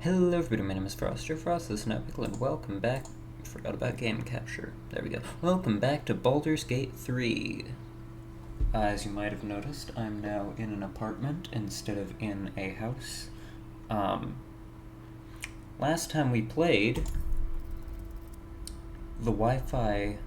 Hello everybody, my name is Froster, Frost is an Epical, and welcome back. Forgot about game capture. There we go. Welcome back to Baldur's Gate 3. As you might have noticed, I'm now in an apartment instead of in a house. Last time we played, the Wi-Fi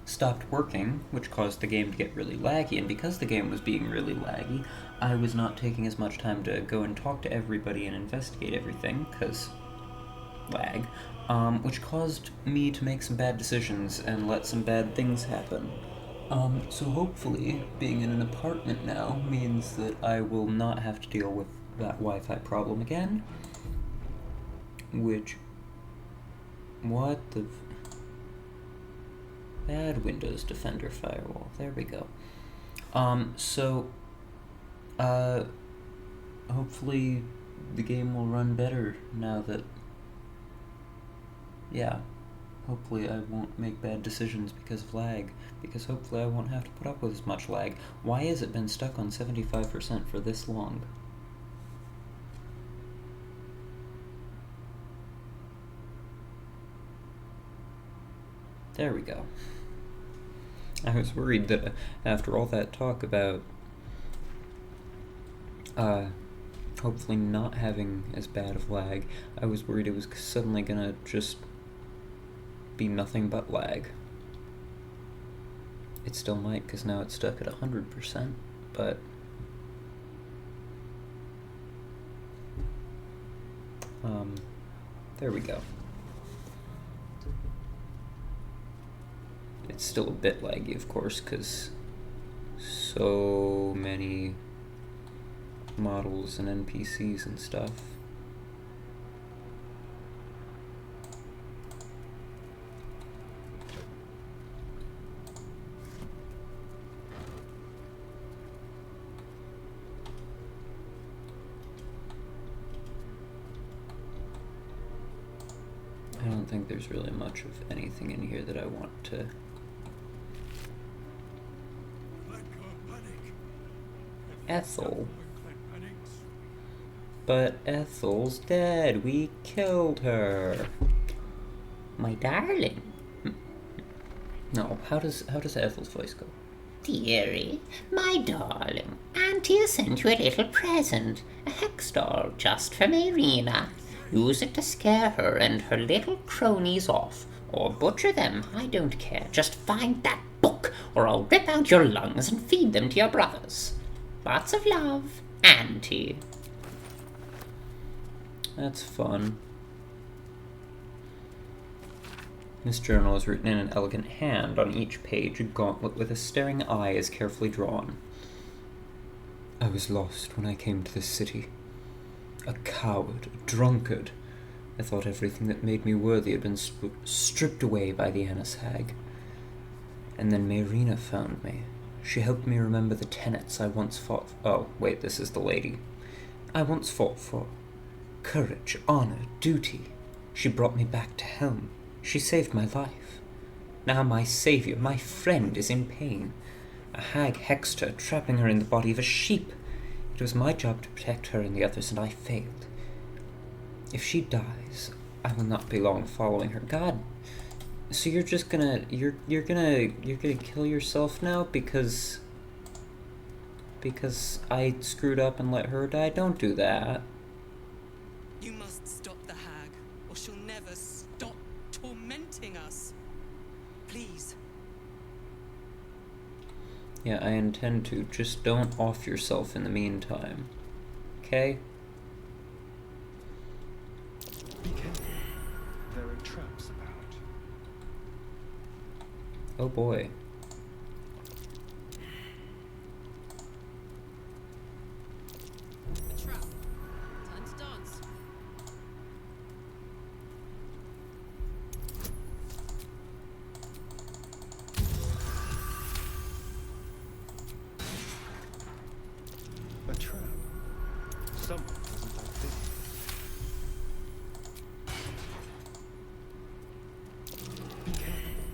stopped working, which caused the game to get really laggy, and because the game was being really laggy, I was not taking as much time to go and talk to everybody and investigate everything, because lag, which caused me to make some bad decisions and let some bad things happen. So hopefully, being in an apartment now means that I will not have to deal with that Wi-Fi problem again, which... what the... Bad Windows Defender Firewall. There we go. Hopefully the game will run better now that... yeah. Hopefully I won't make bad decisions because of lag, because hopefully I won't have to put up with as much lag. Why has it been stuck on 75% for this long? There we go. I was worried that after all that talk about hopefully not having as bad of lag, I was worried it was suddenly gonna just be nothing but lag. It still might, because now it's stuck at 100%, but there we go. It's still a bit laggy, of course, because so many models and NPCs and stuff. I don't think there's really much of anything in here that I want to... Ethel. But Ethel's dead. We killed her. My darling. No, how does Ethel's voice go? Dearie, my darling, Auntie has sent you a little present, a hex doll just from Irina. Use it to scare her and her little cronies off, or butcher them, I don't care. Just find that book, or I'll rip out your lungs and feed them to your brothers. Lots of love, Auntie. That's fun. This journal is written in an elegant hand. On each page, a gauntlet with a staring eye is carefully drawn. I was lost when I came to this city. A coward, a drunkard. I thought everything that made me worthy had been stripped away by the Annis hag. And then Mayrina found me. She helped me remember the tenets I once fought for. Oh, wait, this is the lady. I once fought for. Courage, honor, duty. She brought me back to Helm. She saved my life. Now my savior, my friend, is in pain. A hag hexed her, trapping her in the body of a sheep. It was my job to protect her and the others, and I failed. If she dies, I will not be long following her. God, so you're just gonna you're gonna kill yourself now because I screwed up and let her die? Don't do that. You must stop the hag, or she'll never stop tormenting us. Please. Yeah, I intend to. Just don't off yourself in the meantime. Okay? Be careful. There are traps about. Oh boy. A trap. Time to dance. A trap. Someone doesn't like this. Be careful.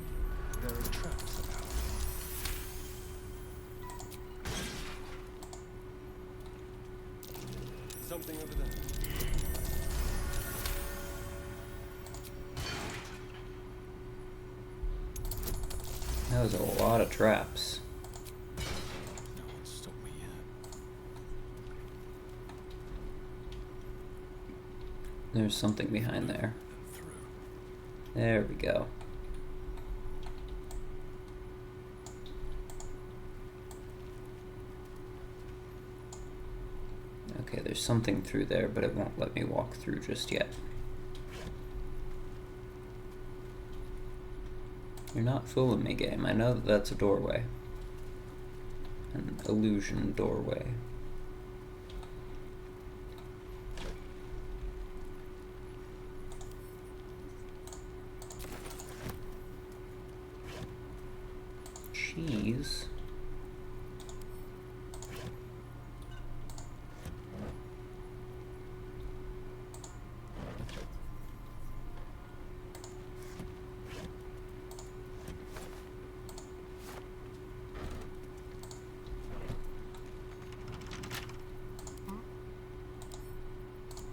There are traps about. Something over there. That was a lot of traps. No one's stopped me yet. There's something behind there. And through. There we go. Okay, there's something through there, but it won't let me walk through just yet. You're not fooling me, game. I know that that's a doorway. An illusion doorway. Cheese.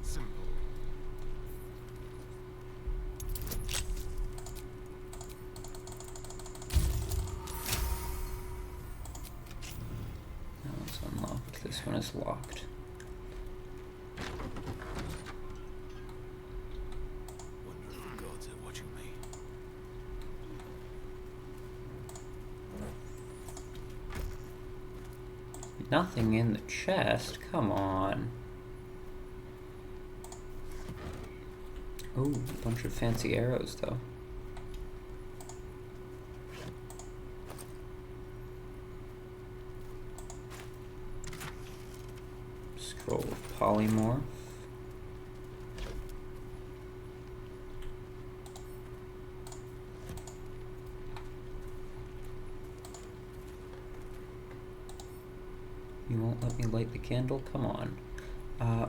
Simple. That one's unlocked. This one is locked. Wonder if the gods are watching me. Nothing in the chest? Come on. Oh, a bunch of fancy arrows, though. Scroll of polymorph. You won't let me light the candle? Come on.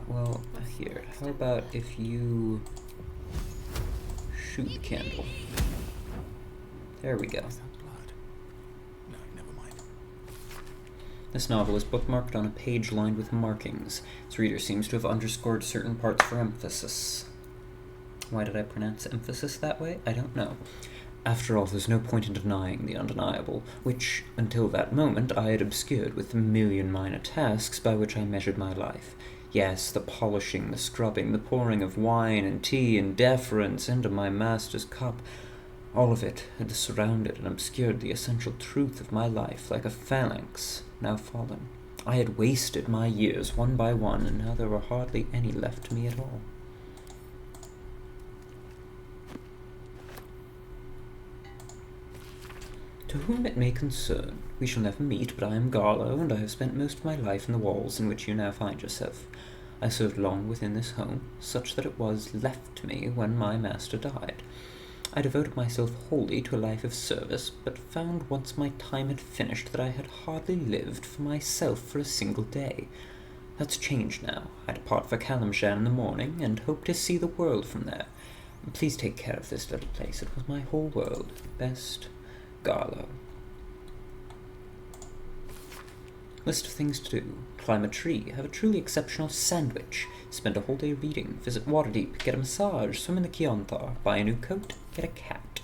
Well, here. How about if you shoot the candle? There we go. Is that blood? No, never mind. This novel is bookmarked on a page lined with markings. Its reader seems to have underscored certain parts for emphasis. Why did I pronounce emphasis that way? I don't know. After all, there's no point in denying the undeniable, which, until that moment, I had obscured with a million minor tasks by which I measured my life. Yes, the polishing, the scrubbing, the pouring of wine and tea and deference into my master's cup, all of it had surrounded and obscured the essential truth of my life like a phalanx now fallen. I had wasted my years one by one, and now there were hardly any left to me at all. To whom it may concern, we shall never meet, but I am Garlo, and I have spent most of my life in the walls in which you now find yourself. I served long within this home, such that it was left to me when my master died. I devoted myself wholly to a life of service, but found once my time had finished that I had hardly lived for myself for a single day. That's changed now. I depart for Kalimshan in the morning, and hope to see the world from there. Please take care of this little place. It was my whole world. Best, Garlo. List of things to do. Climb a tree, have a truly exceptional sandwich, spend a whole day reading, visit Waterdeep, get a massage, swim in the Kionthar, buy a new coat, get a cat.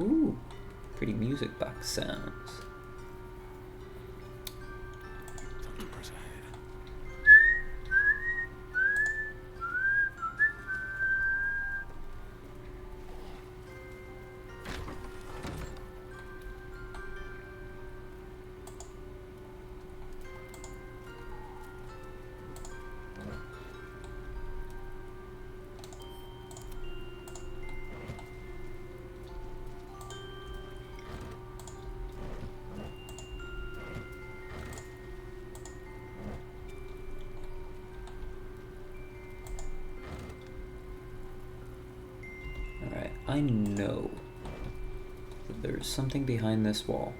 Ooh, pretty music box sounds. Time to press ahead. Alright, I know that there's something behind this wall.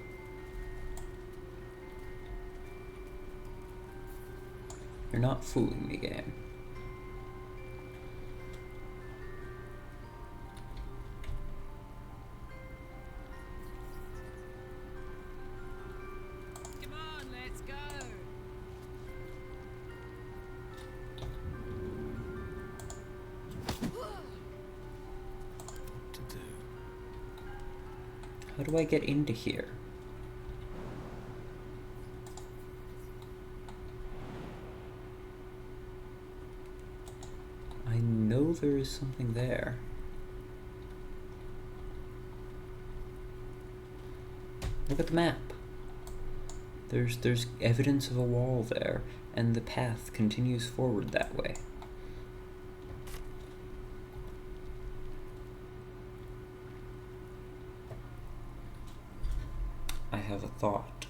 You're not fooling me, game. How do I get into here? I know there is something there. Look at the map. There's evidence of a wall there, and the path continues forward that way. I have a thought.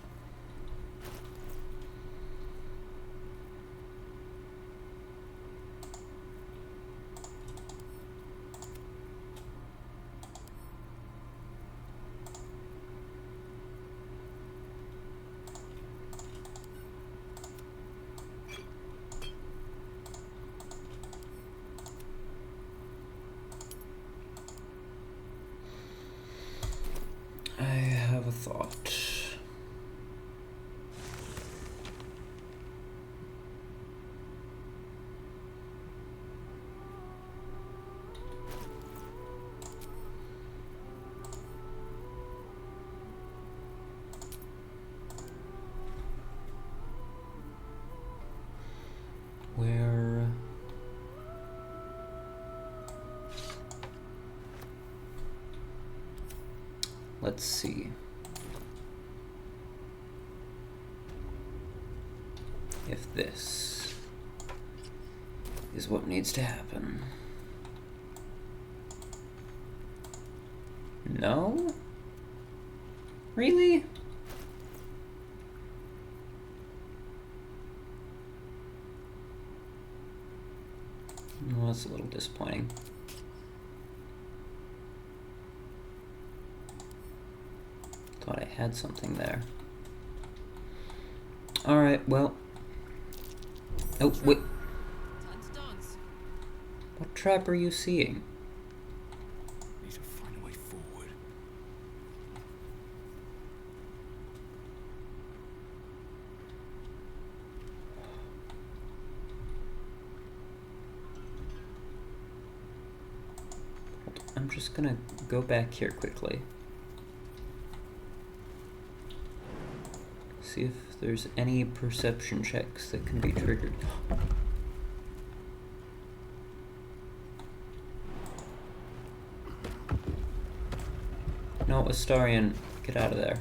I have a thought. Where... Let's see. If this is what needs to happen. No? Really? Well, that's a little disappointing. Thought I had something there. Alright, well. Oh, wait. Time to dance. What trap are you seeing? Need to find a way forward. I'm just gonna go back here quickly. See if there's any perception checks that can be triggered. No, Astarion, get out of there.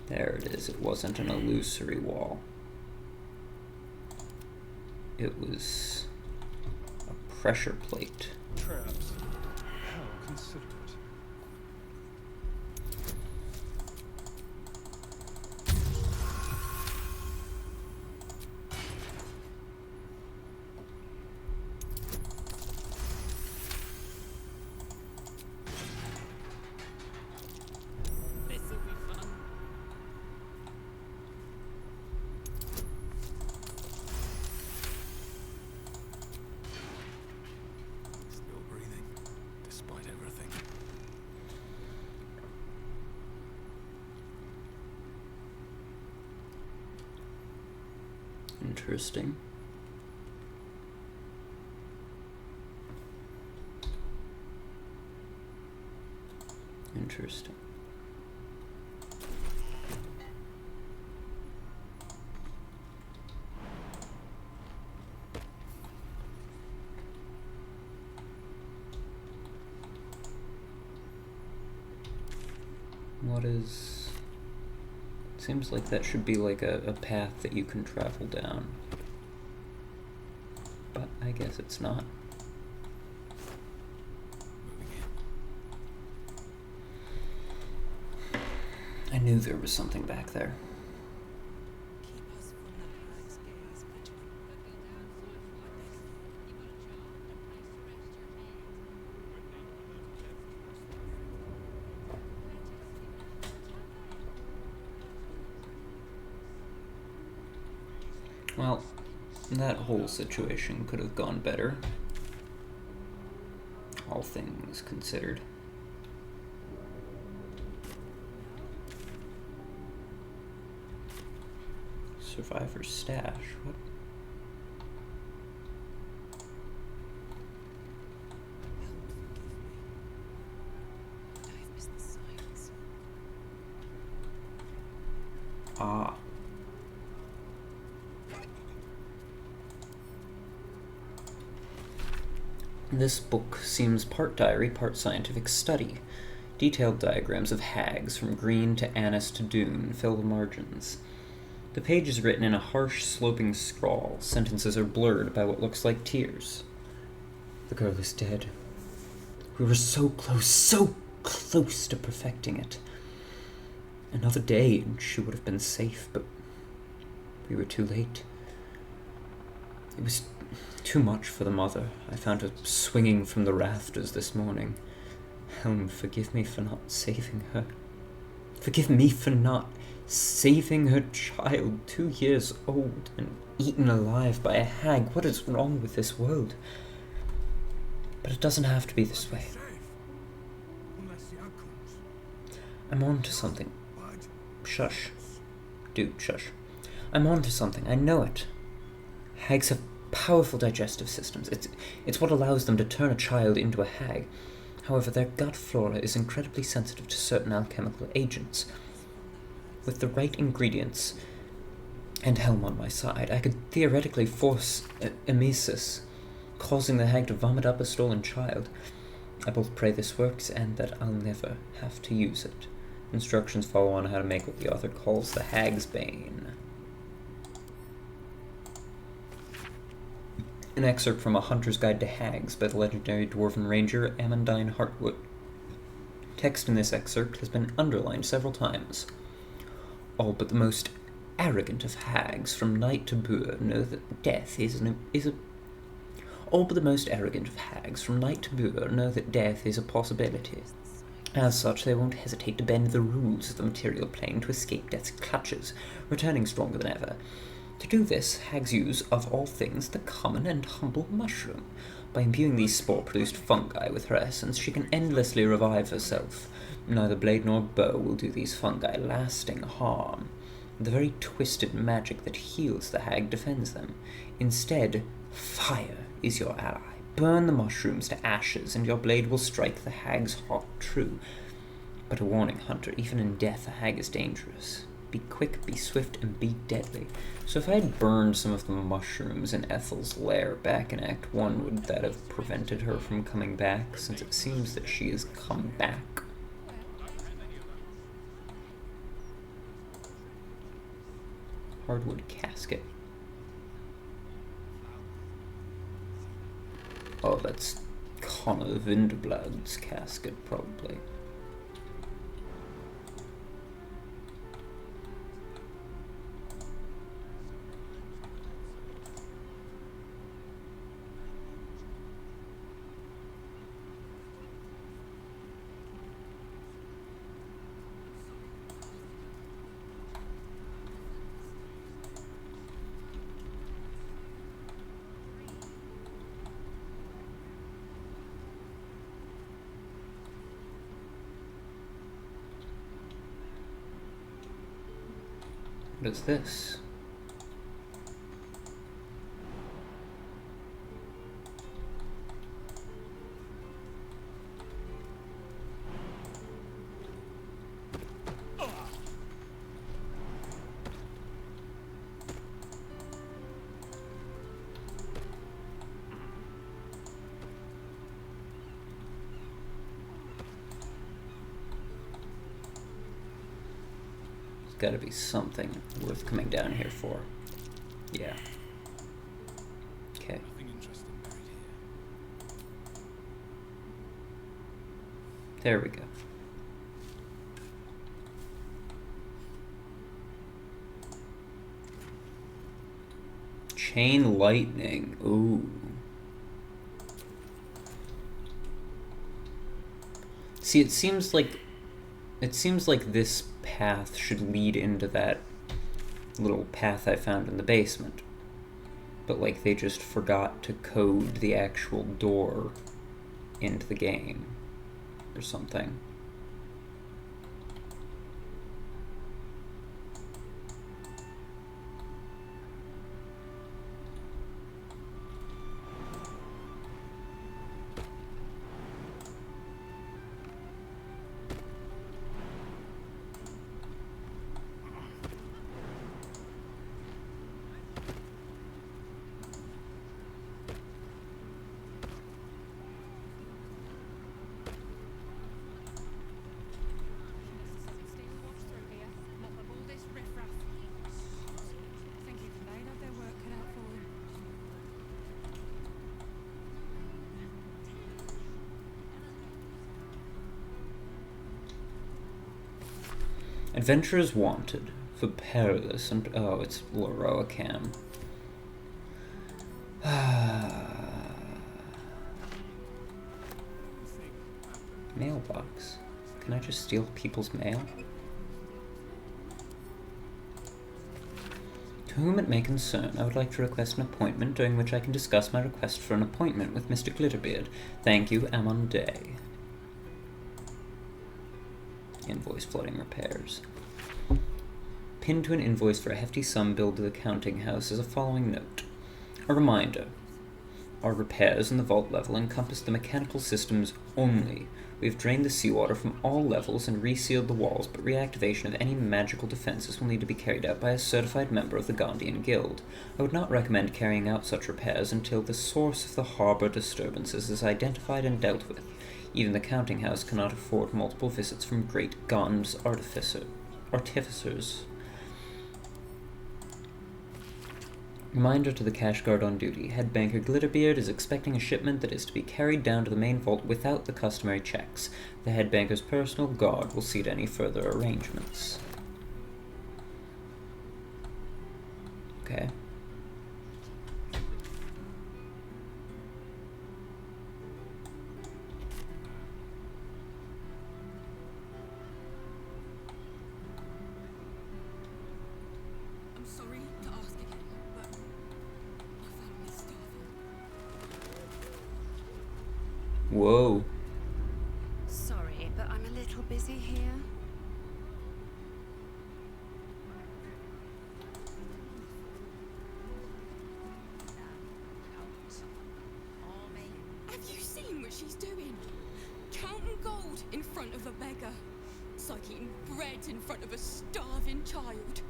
There it is. It wasn't an illusory wall. It was a pressure plate. Traps. How considerate. This'll be fun. Still breathing, despite everything. Interesting. Interesting. What is... Seems like that should be like a path that you can travel down. But I guess it's not. Moving in. I knew there was something back there. Keep us from the hag's gaze, Bridget. Well, that whole situation could have gone better. All things considered. Survivor's stash. What? Ah. This book seems part diary, part scientific study. Detailed diagrams of hags from green to anise to dune fill the margins. The page is written in a harsh, sloping scrawl. Sentences are blurred by what looks like tears. The girl is dead. We were so close to perfecting it. Another day and she would have been safe, but we were too late. It was too much for the mother. I found her swinging from the rafters this morning. Helm, forgive me for not saving her. Forgive me for not saving her child, 2 years old, and eaten alive by a hag. What is wrong with this world? But it doesn't have to be this way. I'm on to something. Shush. Dude, shush. I'm on to something. I know it. Hags have powerful digestive systems. It's what allows them to turn a child into a hag. However, their gut flora is incredibly sensitive to certain alchemical agents. With the right ingredients and Helm on my side, I could theoretically force emesis, causing the hag to vomit up a stolen child. I both pray this works and that I'll never have to use it. Instructions follow on how to make what the author calls the Hag's Bane. An excerpt from A Hunter's Guide to Hags by the legendary dwarven ranger Amandine Hartwood. Text in this excerpt has been underlined several times. All but the most arrogant of hags from night to boor know that death is a All but the most arrogant of hags from night to boor know that death is a possibility. As such, they won't hesitate to bend the rules of the material plane to escape death's clutches, returning stronger than ever. To do this, hags use, of all things, the common and humble mushroom. By imbuing these spore-produced fungi with her essence, she can endlessly revive herself. Neither blade nor bow will do these fungi lasting harm. The very twisted magic that heals the hag defends them. Instead, fire is your ally. Burn the mushrooms to ashes, and your blade will strike the hag's heart true. But a warning, Hunter, even in death a hag is dangerous. Be quick, be swift, and be deadly. So if I had burned some of the mushrooms in Ethel's lair back in Act 1, would that have prevented her from coming back, since it seems that she has come back? Hardwood casket. Oh, that's Connor Vinderblad's casket, probably. What is this? Gotta be something worth coming down here for. Yeah. Okay. There we go. Chain lightning. Ooh. See, it seems like this path should lead into that little path I found in the basement. But like they just forgot to code the actual door into the game or something. Adventurers wanted for perilous and oh, it's Loroacam. Mailbox. Can I just steal people's mail? To whom it may concern, I would like to request an appointment during which I can discuss my request for an appointment with Mr. Glitterbeard. Thank you, Amonday. Invoice flooding repairs. Pinned to an invoice for a hefty sum billed to the counting house is a following note. A reminder. Our repairs in the vault level encompass the mechanical systems only. We have drained the seawater from all levels and resealed the walls, but reactivation of any magical defenses will need to be carried out by a certified member of the Gondian Guild. I would not recommend carrying out such repairs until the source of the harbor disturbances is identified and dealt with. Even the counting house cannot afford multiple visits from great Gond's artificers. Reminder to the cash guard on duty. Head banker Glitterbeard is expecting a shipment that is to be carried down to the main vault without the customary checks. The head banker's personal guard will see to any further arrangements. Okay. I'm sorry to ask again, but my family's starving. Whoa. Sorry, but I'm a little busy here. Have you seen what she's doing? Counting gold in front of a beggar. It's like eating bread in front of a starving child.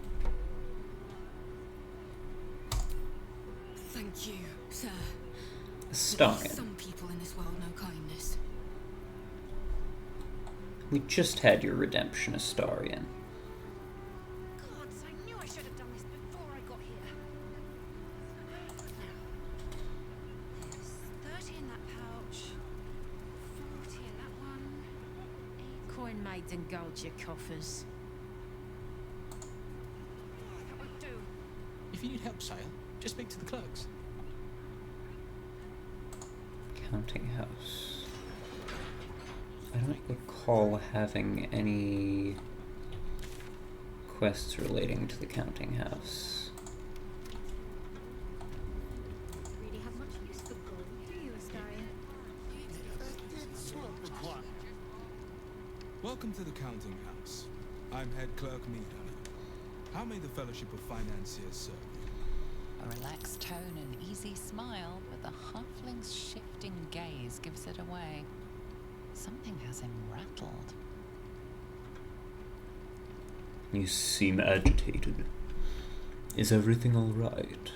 Thank you, sir. Astarion. Some people in this world know kindness. We just had your redemption, Astarion. Gods, I knew I should have done this before I got here. Now, there's 30 in that pouch, 40 in that one, 8. Coin maids and gold your coffers. That would do. If you need help, Sale, just speak to the clerks. Counting house. I don't recall having any quests relating to the counting house. Really have much use for gold, do you, Astarion? Welcome to the counting house. I'm head clerk Mida. How may the Fellowship of Financiers serve you? A relaxed tone and easy smile, but the halfling's shifting gaze gives it away. Something has him rattled. You seem agitated. Is everything all right?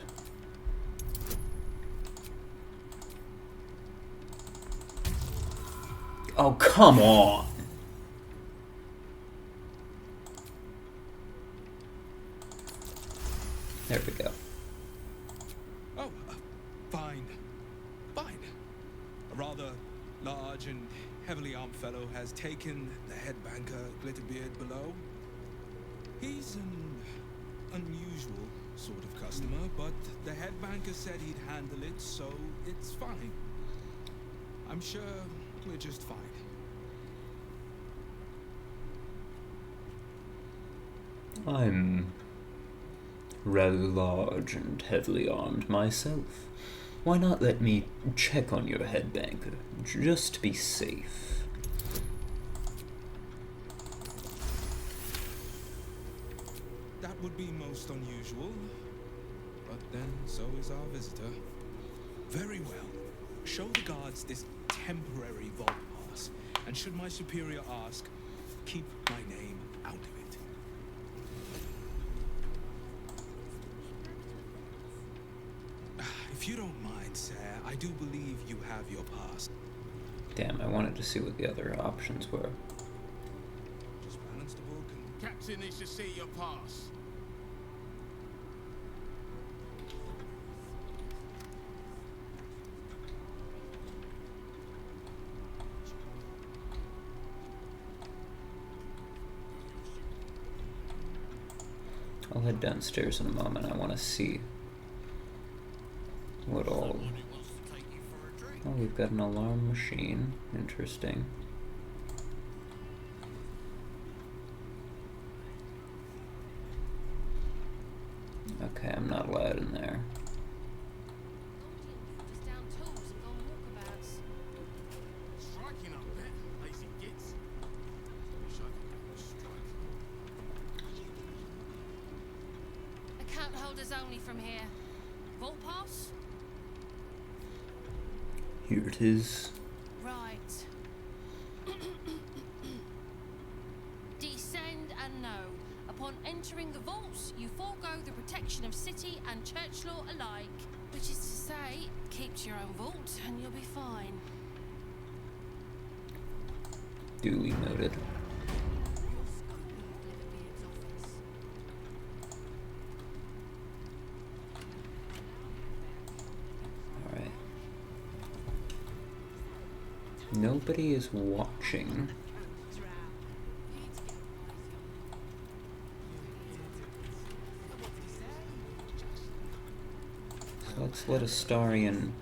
Oh, come on! There we go. Oh, fine. Fine. A rather large and heavily armed fellow has taken the head banker, Glitterbeard, below. He's an unusual sort of customer, but the head banker said he'd handle it, so it's fine. I'm sure we're just fine. I'm rather large and heavily armed myself. Why not let me check on your head banker, just to be safe? That would be most unusual, but then so is our visitor. Very well. Show the guards this temporary vault pass, and should my superior ask, keep my name out of it. If you don't mind, sir, I do believe you have your pass. Damn, I wanted to see what the other options were. Just balance the book and... Captain needs to see your pass. I'll head downstairs in a moment. I want to see what all... Oh, we've got an alarm machine. Interesting. Okay, I'm not allowed in there. Just down tools and gone walkabouts. Striking up there, lazy gits. Wish I could go on strike. Account holders only from here. Vault pass? Here it is. Right. Descend and know. Upon entering the vaults, you forego the protection of city and church law alike. Which is to say, keep to your own vault and you'll be fine. Duly noted. Alright. Nobody is watching. So let's let Astarion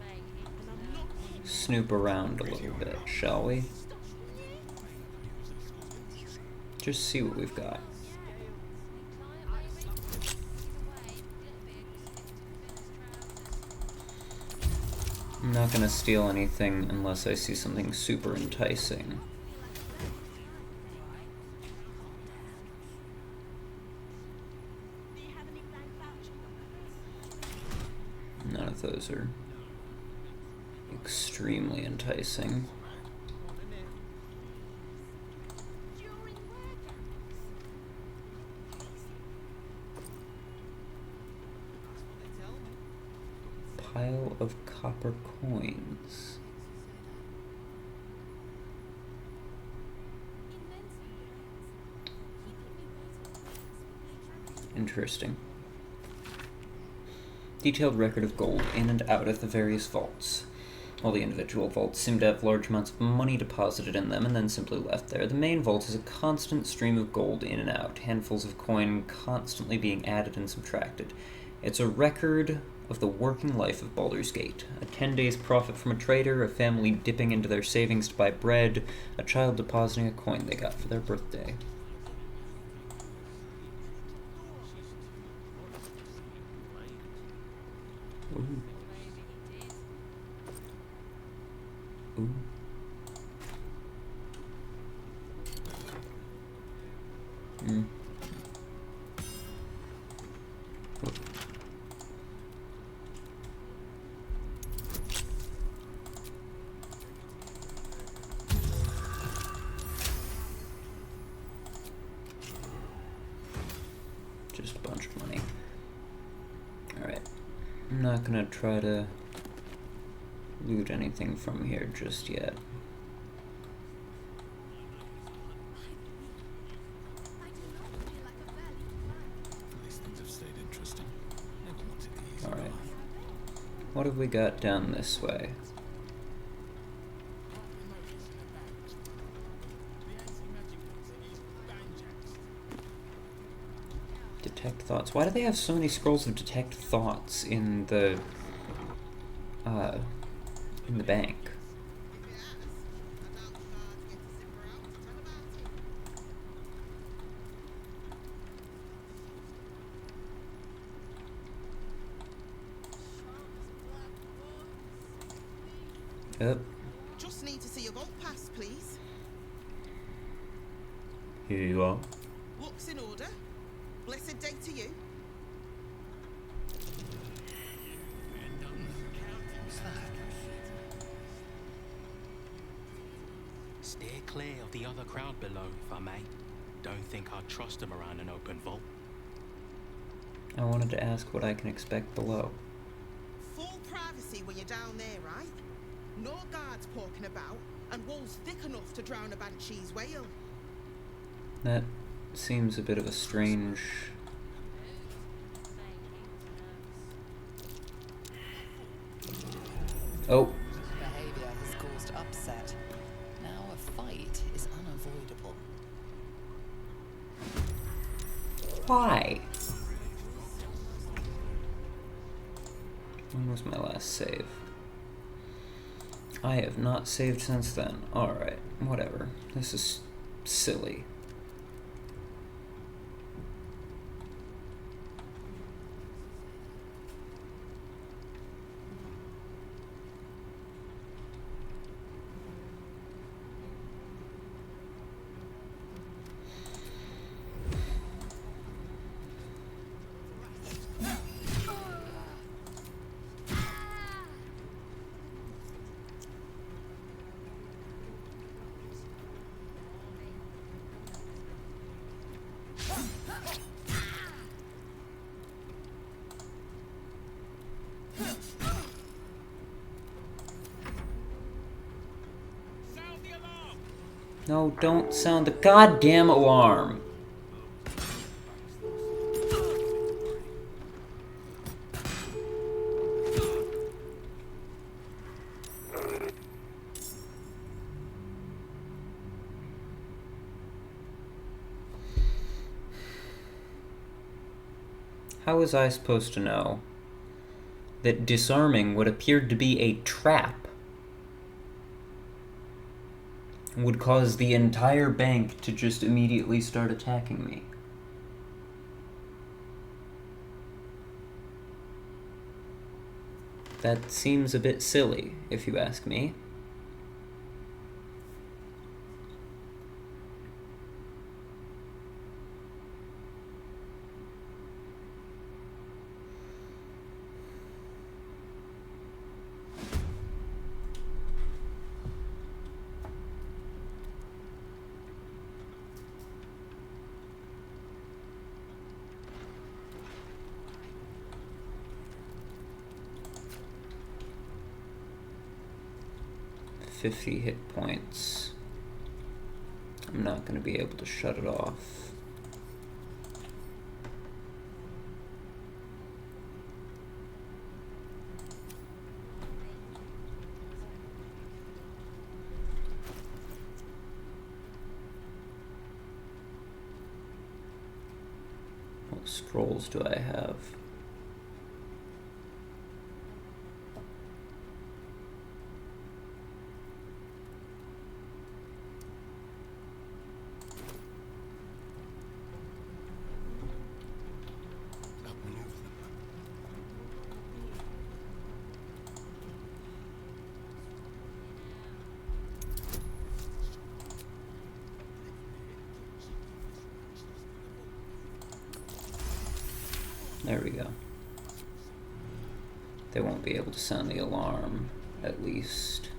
snoop around a little bit, shall we? Just see what we've got. I'm not gonna steal anything unless I see something super enticing. None of those are extremely enticing. Pile of copper coins. Interesting. Detailed record of gold in and out of the various vaults. While the individual vaults seem to have large amounts of money deposited in them and then simply left there, the main vault is a constant stream of gold in and out, handfuls of coin constantly being added and subtracted. It's a record of the working life of Baldur's Gate. A 10 days profit from a trader, a family dipping into their savings to buy bread, a child depositing a coin they got for their birthday. Ooh. Ooh. Mm. Ooh. Just a bunch of money. Alright. I'm not gonna try to loot anything from here just yet. These things have stayed interesting. Never wanted these. Alright. What have we got down this way? Detect thoughts. Why do they have so many scrolls of detect thoughts in the bank? Yep. Just need to see your vault pass, please. Here you are. Looks in order. Blessed day to you. Steer clear of the other crowd below, if I may. Don't think I'd trust them around an open vault. I wanted to ask what I can expect below. Full privacy when you're down there, right? No guards poking about, and walls thick enough to drown a banshee's wail. That seems a bit of a strange... Oh. Behavior has caused upset. Now a fight is unavoidable. Why? When was my last save? I have not saved since then. Alright, whatever. This is silly. No, don't sound the goddamn alarm! How was I supposed to know that disarming what appeared to be a trap would cause the entire bank to just immediately start attacking me? That seems a bit silly, if you ask me. $50 hit points. I'm not going to be able to shut it off. What scrolls do I have? There we go. They won't be able to sound the alarm, at least.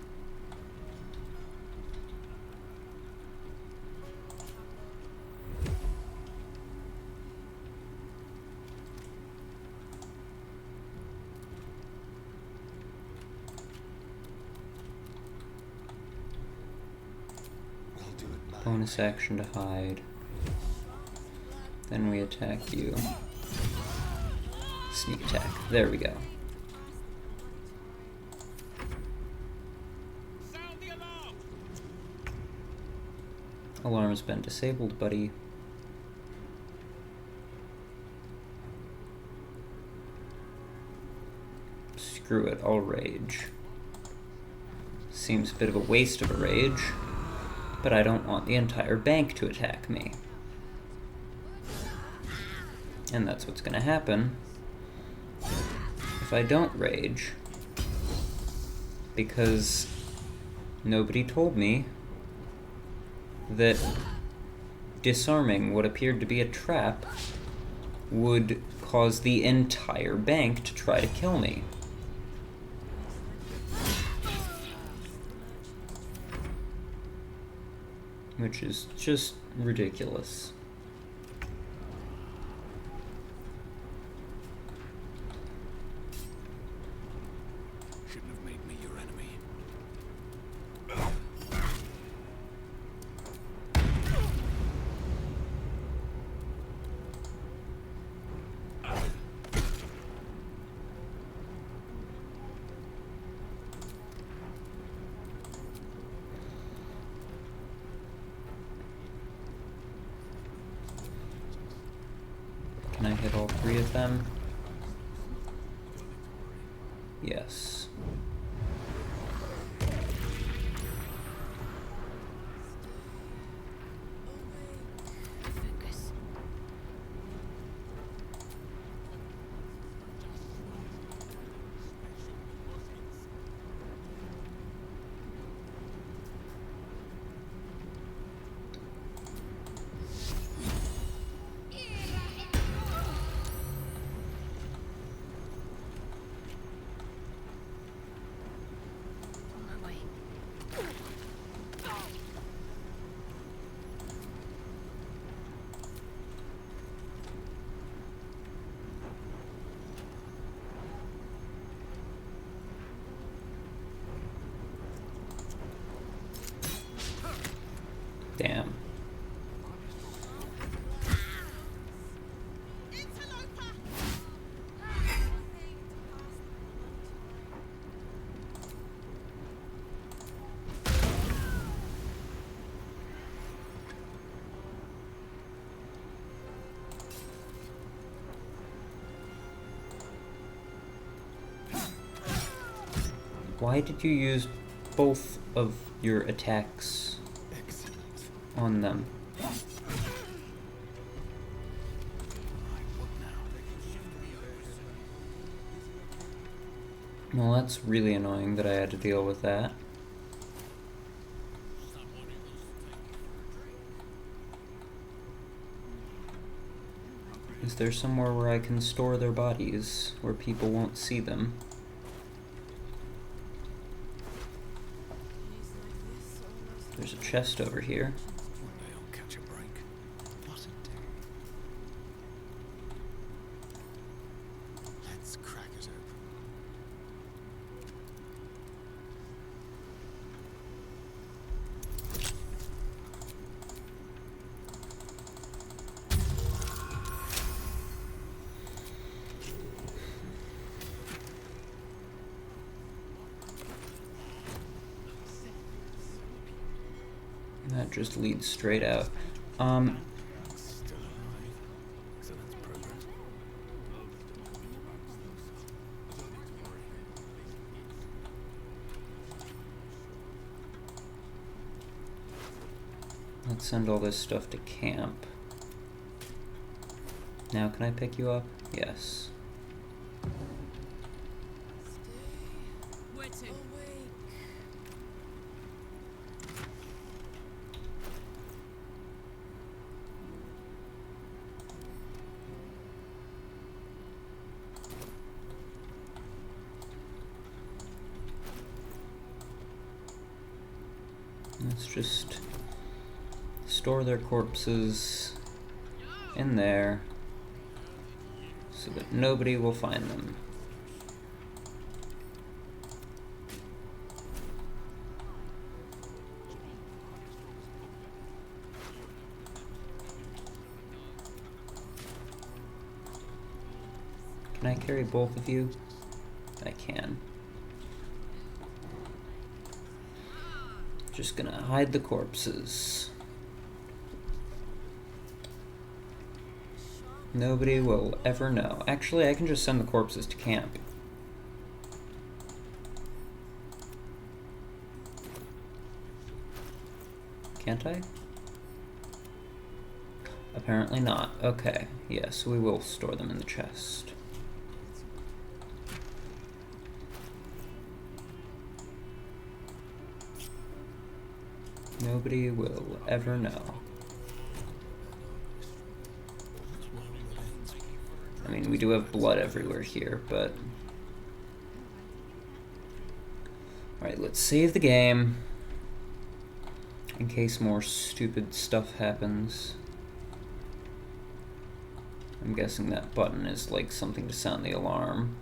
Bonus action to hide. Then we attack you. Sneak attack. There we go. Alarm's been disabled, buddy. Screw it, I'll rage. Seems a bit of a waste of a rage, but I don't want the entire bank to attack me. And that's what's gonna happen if I don't rage, because nobody told me that disarming what appeared to be a trap would cause the entire bank to try to kill me. Which is just ridiculous. Can I hit all three of them? Yes. Focus. On my way. Damn. Interloper! Why did you use both of your attacks on them? Well, that's really annoying that I had to deal with that. Is there somewhere where I can store their bodies, where people won't see them? There's a chest over here. One day I'll catch a break. What a day. Let's crack it open. That just leads straight out. Still alive. So that's progress. Let's send all this stuff to camp. Now can I pick you up? Yes. Where to? Let's just store their corpses in there so that nobody will find them. Can I carry both of you? I can. Just gonna hide the corpses. Nobody will ever know. Actually, I can just send the corpses to camp. Can't I? Apparently not. Okay, yes, we will store them in the chest. Nobody will ever know. I mean, we do have blood everywhere here, but... Alright, let's save the game. In case more stupid stuff happens. I'm guessing that button is like something to sound the alarm.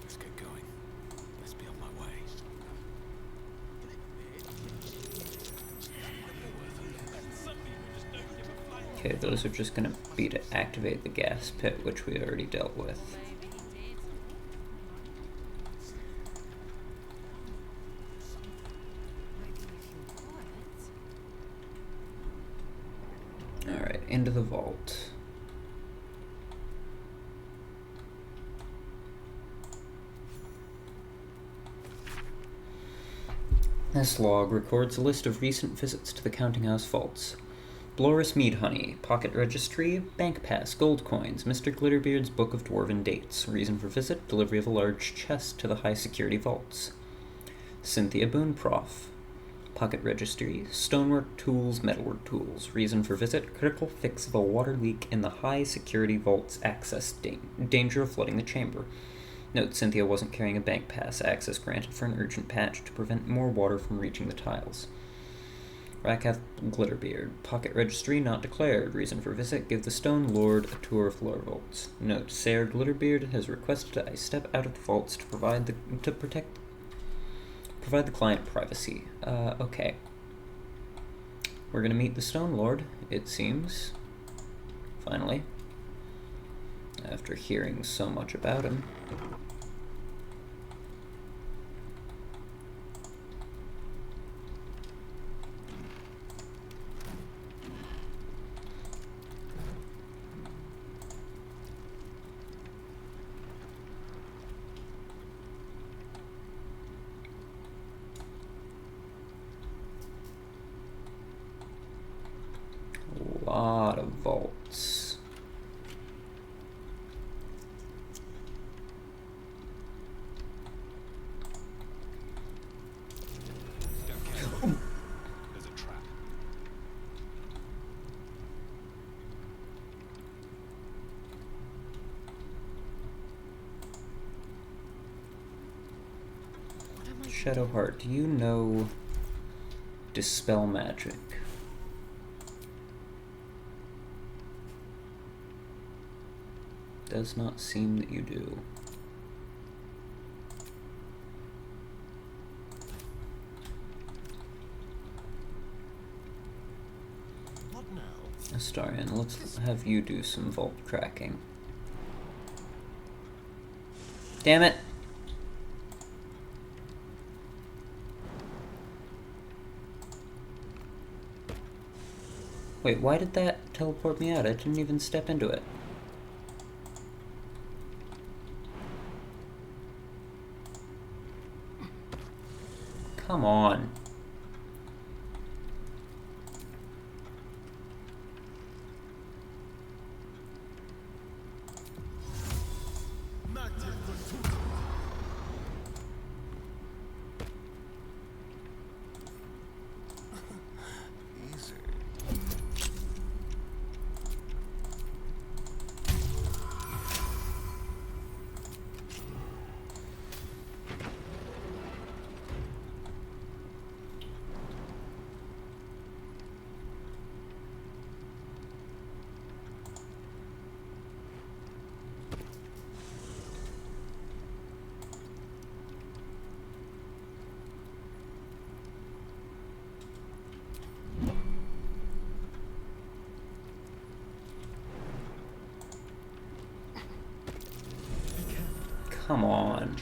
Let's get going. Let's be on my way. Okay, those are just gonna be to activate the gas pit, which we already dealt with. Alright, into the vault. This log records a list of recent visits to the counting house vaults. Bloris Mead Honey, Pocket Registry, Bank Pass, Gold Coins, Mr. Glitterbeard's Book of Dwarven Dates. Reason for visit, delivery of a large chest to the high security vaults. Cynthia Boone Prof, Pocket Registry, Stonework Tools, Metalwork Tools. Reason for visit, critical fix of a water leak in the high security vault's access, danger of flooding the chamber. Note, Cynthia wasn't carrying a bank pass. Access granted for an urgent patch to prevent more water from reaching the tiles. Rakath Glitterbeard, Pocket Registry not declared. Reason for visit, give the Stone Lord a tour of the lower vaults. Note, Sayer Glitterbeard has requested I step out of the vaults to provide the client privacy. Okay. We're gonna meet the Stone Lord, it seems. Finally. After hearing so much about him. Lot of vaults. There's a trap. Shadowheart, do you know Dispel Magic? Does not seem that you do. What now? Astarion, let's have you do some vault cracking. Damn it! Wait, why did that teleport me out? I didn't even step into it. Come on. Come on.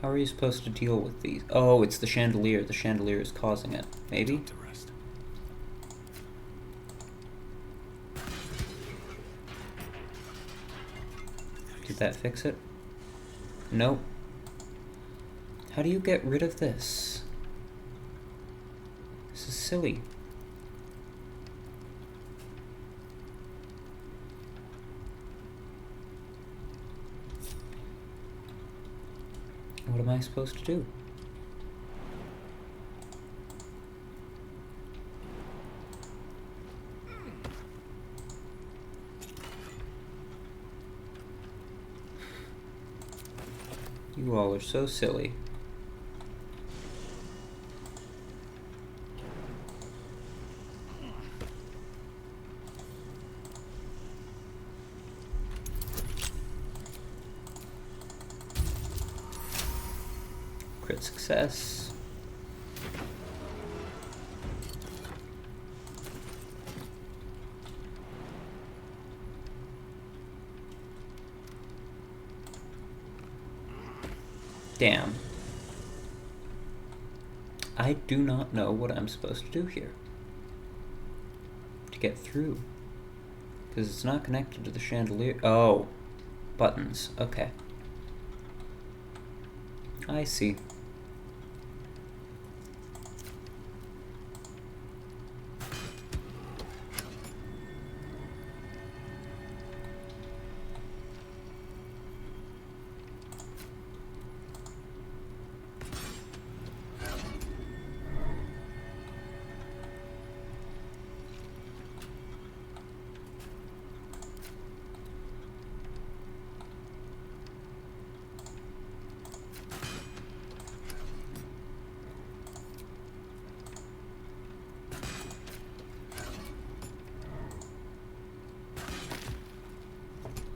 How are you supposed to deal with these? Oh, it's the chandelier. The chandelier is causing it. Maybe? Did that fix it? Nope. How do you get rid of this? This is silly. What am I supposed to do? You all are so silly. Crit success. Damn. I do not know what I'm supposed to do here to get through. Because it's not connected to the chandelier. Oh. Buttons. Okay. I see.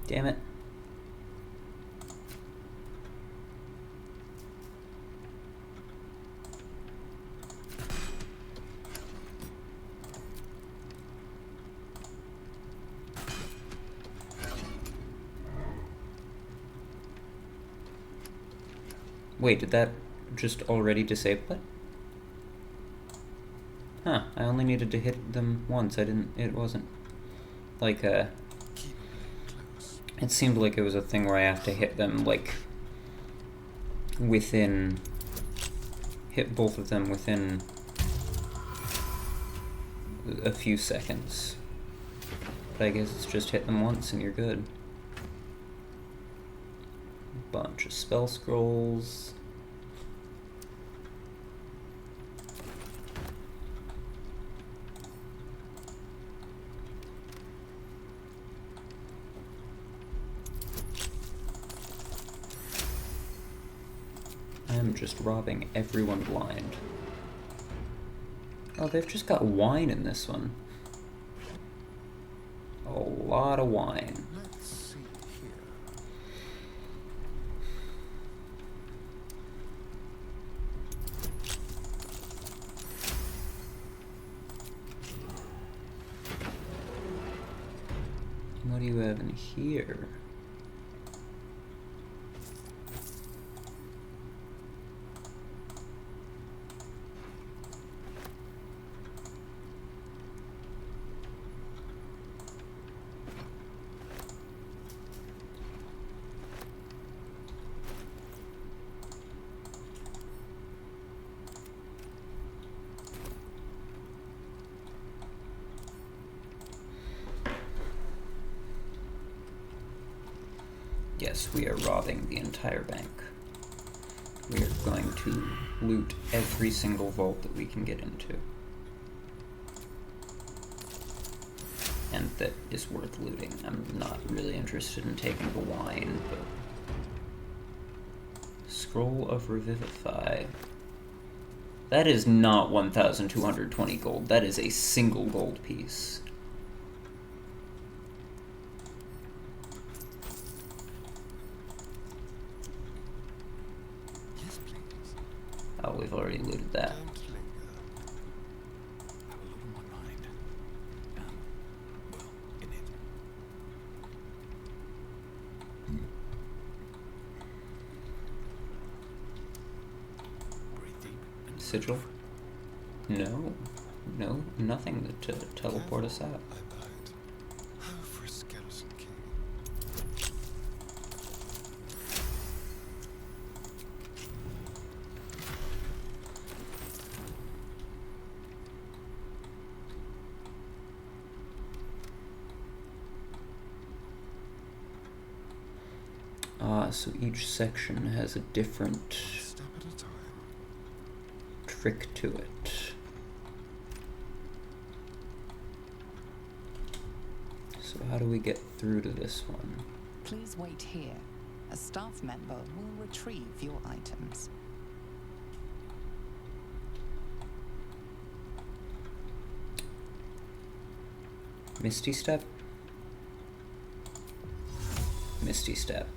Damn it. Wait, did that just already disable it? Huh, I only needed to hit them once. It wasn't like a... It seemed like it was a thing where I have to hit them, like, within... Hit both of them within a few seconds. But I guess it's just hit them once and you're good. Bunch of spell scrolls. I'm just robbing everyone blind. Oh, they've just got wine in this one. A lot of wine. Let's see here. What do you have in here? Yes, we are robbing the entire bank. We are going to loot every single vault that we can get into. And that is worth looting. I'm not really interested in taking the wine, but... Scroll of Revivify. That is not 1,220 gold. That is a single gold piece. Oh, we've already looted that. Don't linger. Have a lot on my mind. Well, in it. Breathe deep and Sigil? No. No, nothing to teleport us out. I bite. How for a skeleton king? So each section has a different Step at a time. trick to it. So how do we get through to this one? Please wait here. A staff member will retrieve your items. Misty Step? Misty Step.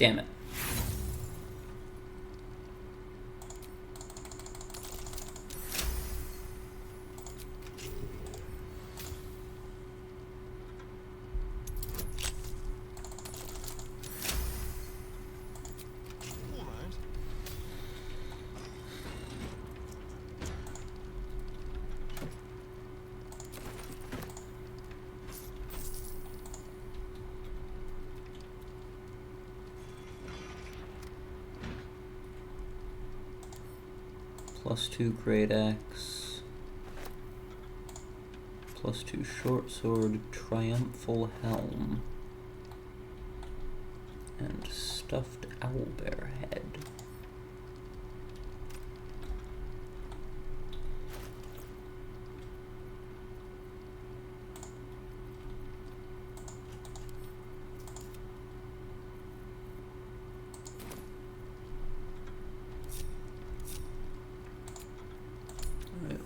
Damn it. +2 great axe, +2 short sword, triumphal helm, and stuffed owlbear head.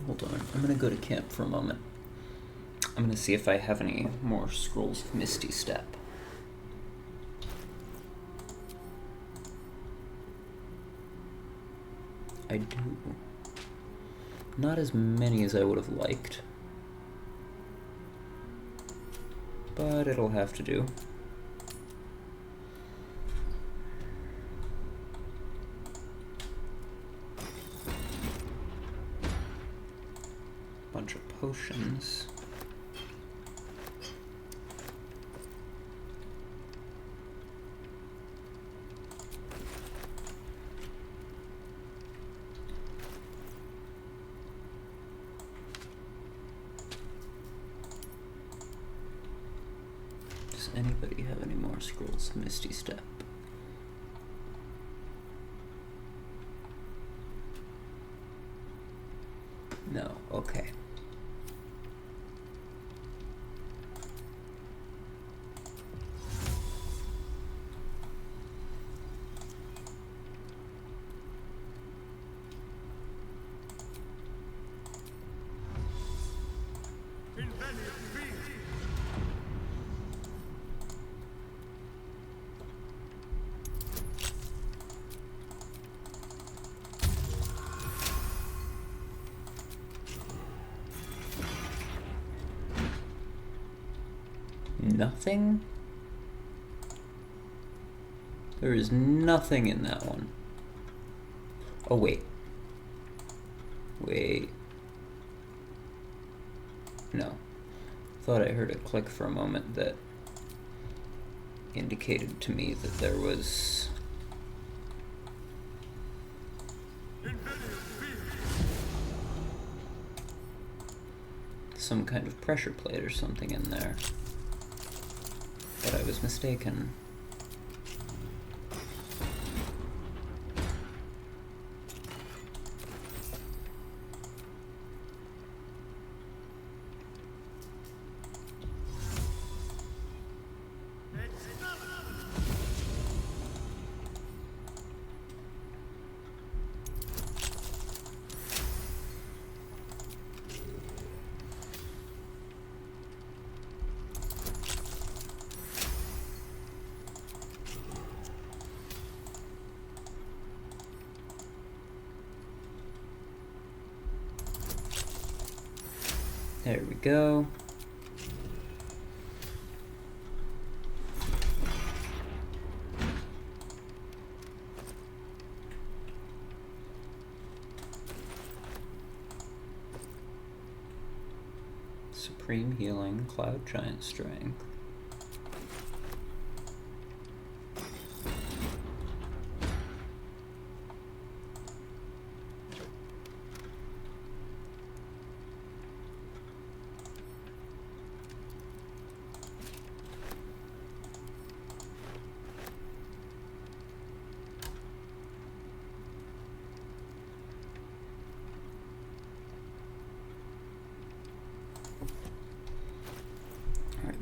Hold on, I'm gonna go to camp for a moment. I'm gonna see if I have any more scrolls of Misty Step. I do. Not as many as I would have liked, but it'll have to do. Bunch of potions. Does anybody have any more scrolls of Misty Step? No, okay. Nothing? There is nothing in that one. Oh, wait. Wait. No. Thought I heard a click for a moment that indicated to me that there was some kind of pressure plate or something in there. But I was mistaken. There we go. Supreme Healing, Cloud Giant Strength.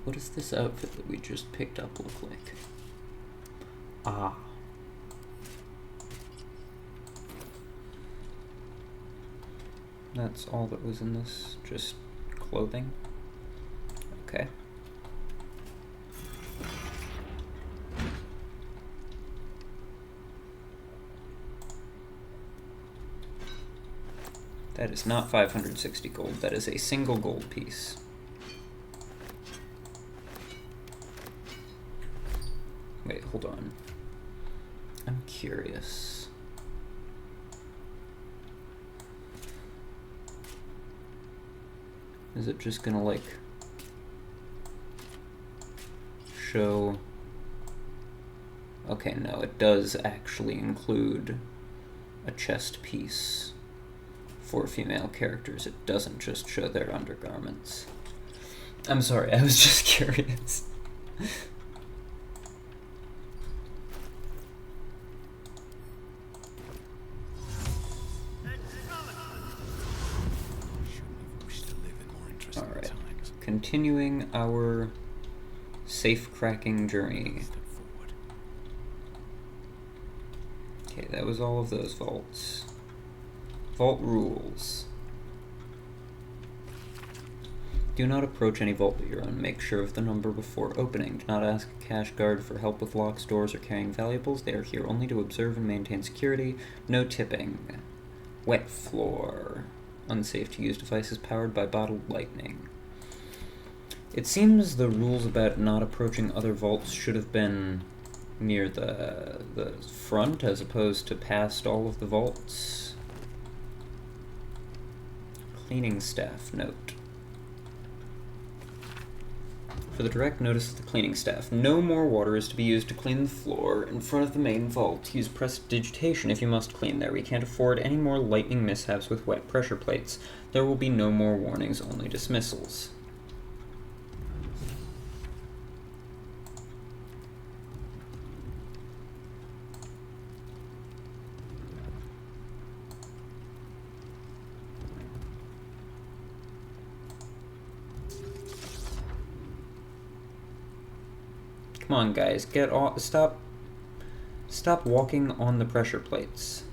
What does this outfit that we just picked up look like? Ah. That's all that was in this? Just clothing? Okay. That is not 560 gold. That is a single gold piece. Wait, hold on. I'm curious. Is it just gonna, like, show... Okay, no, it does actually include a chest piece for female characters. It doesn't just show their undergarments. I'm sorry, I was just curious. Alright, continuing our safe cracking journey. Okay, that was all of those vaults. Vault rules. Do not approach any vault that you're on. Make sure of the number before opening. Do not ask a cash guard for help with locks, doors, or carrying valuables. They are here only to observe and maintain security. No tipping. Wet floor. Unsafe to use devices powered by bottled lightning. It seems the rules about not approaching other vaults should have been near the front as opposed to past all of the vaults. Cleaning staff note. For the direct notice of the cleaning staff, no more water is to be used to clean the floor in front of the main vault. Use prestidigitation if you must clean there. We can't afford any more lightning mishaps with wet pressure plates. There will be no more warnings, only dismissals. Come on, guys, get off. Stop walking on the pressure plates.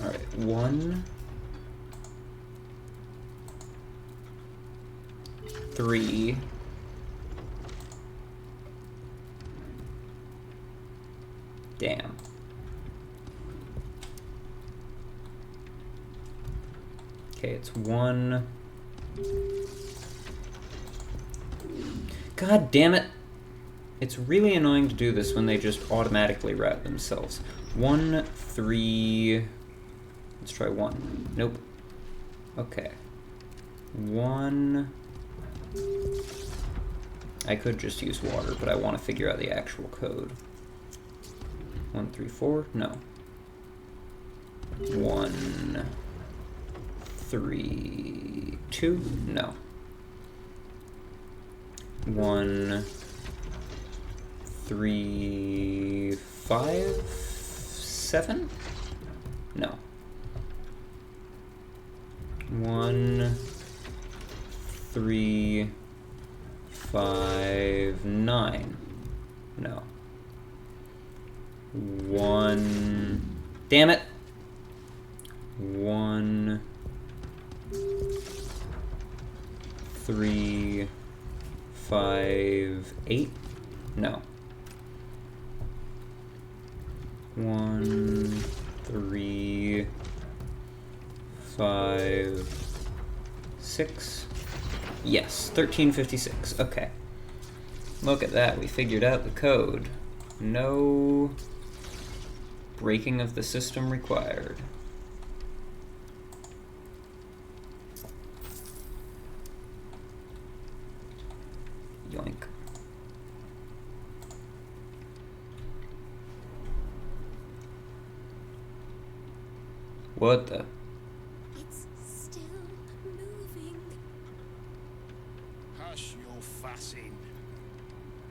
All right, 1, 3, damn. Okay, it's 1. God damn it. It's really annoying to do this when they just automatically route themselves. 1, 3. Let's try 1. Nope. Okay. 1. I could just use water, but I want to figure out the actual code. 1, 3, 4? No. 1, 3, 2? No. 1, 3, 5, 7? No. 1, 3, 5, 9. No. 1. Damn it. 1, 3, 5, 8. No. 1, 3, 5, 6. Yes, 1356. Okay. Look at that. We figured out the code. No breaking of the system required. Yoink. What the? It's still moving. Hush your fussing.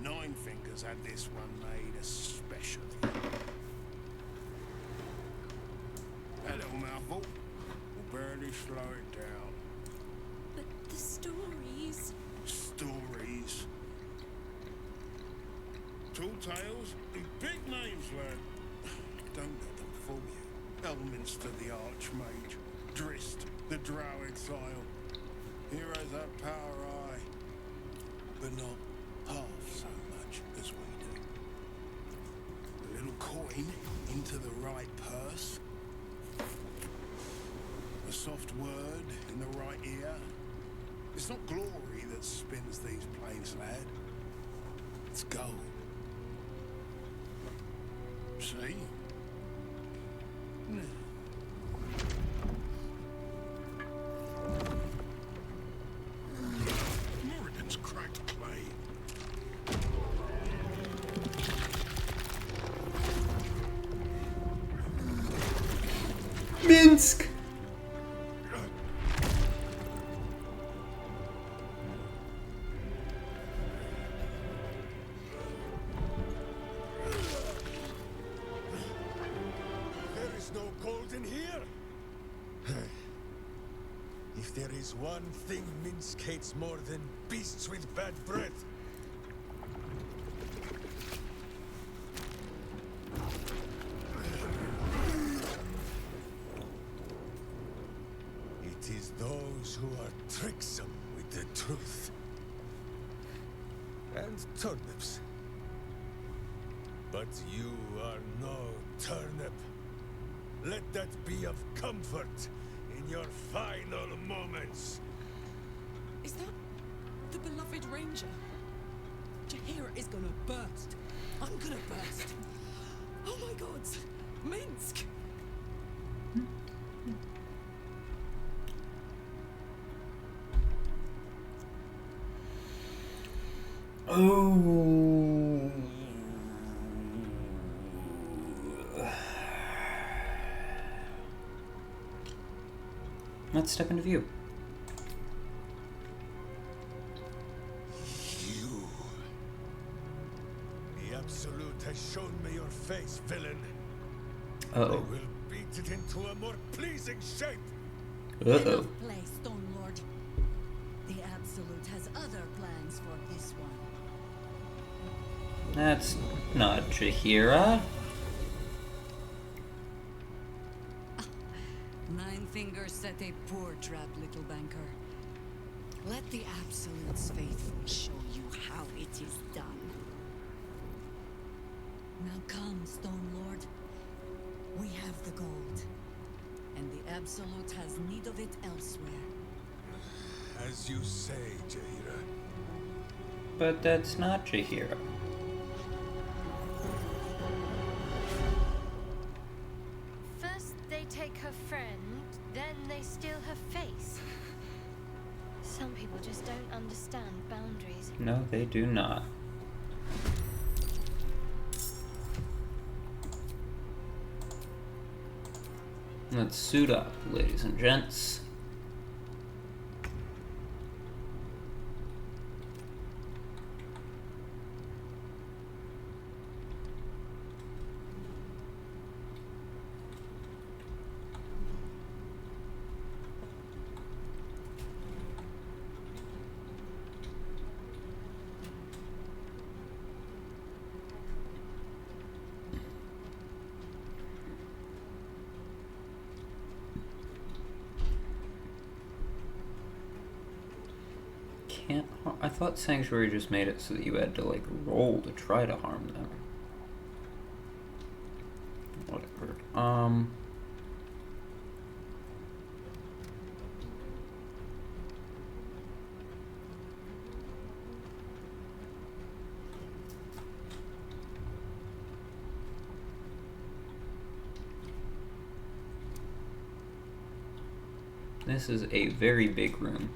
Nine Fingers had this one made especially. That little mouthful will barely slow it down. But the stories... Stories. Tall tales and big names, lad. Don't let them fool you. Elminster the Archmage, Drist the Drow Exile. Heroes have power, aye, but not half so much as we do. A little coin into the right purse. A soft word in the right ear. It's not glory that spins these planes, lad. It's gold. See? Morrigan's cracked clay. Minsc! There is no gold in here. If there is one thing Minsc hates more than beasts with bad breath, it is those who are tricksome with the truth. And turnips. But you are no turnip. Let that be of comfort in your final moments. Is that the beloved ranger? Jahira is gonna burst. I'm gonna burst. Oh my gods! Minsc! Oh. Let's step into view. You. The Absolute has shown me your face, villain. Uh-oh. I will beat it into a more pleasing shape. Uh-oh. Enough play, Stone Lord. The Absolute has other plans for this one. That's not Jahira. Nine Fingers set a poor trap, little banker. Let the Absolute's faithful show you how it is done. Now come, Stone Lord. We have the gold. And the Absolute has need of it elsewhere. As you say, Jahira. But that's not Jahira. First they take her friend, then they steal her face. Some people just don't understand boundaries. No, they do not. Let's suit up, ladies and gents. I thought Sanctuary just made it so that you had to, like, roll to try to harm them. Whatever. This is a very big room.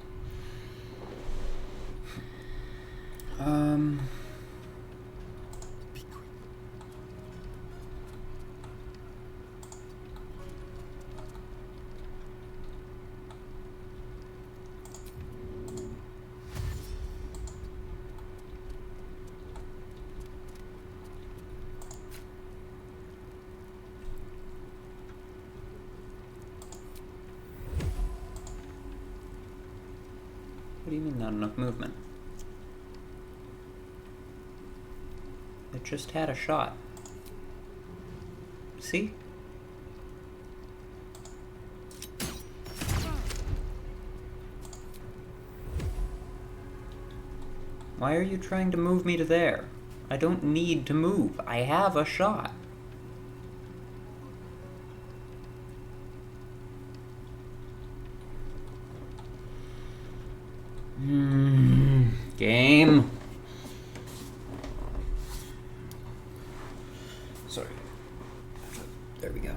What do you mean not enough movement? It just had a shot. See? Why are you trying to move me to there? I don't need to move. I have a shot. Game. Sorry. There we go.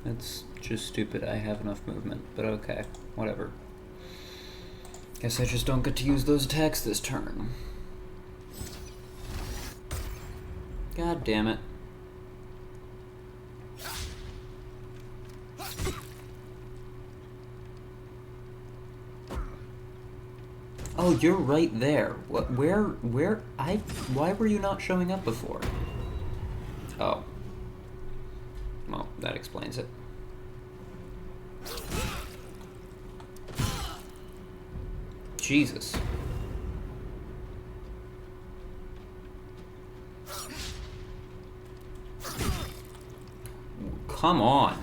It's just stupid. I have enough movement, but okay, whatever. Guess I just don't get to use those attacks this turn. God damn it. Oh, you're right there. What? Where? Why were you not showing up before? Oh. Well, that explains it. Jesus. Come on.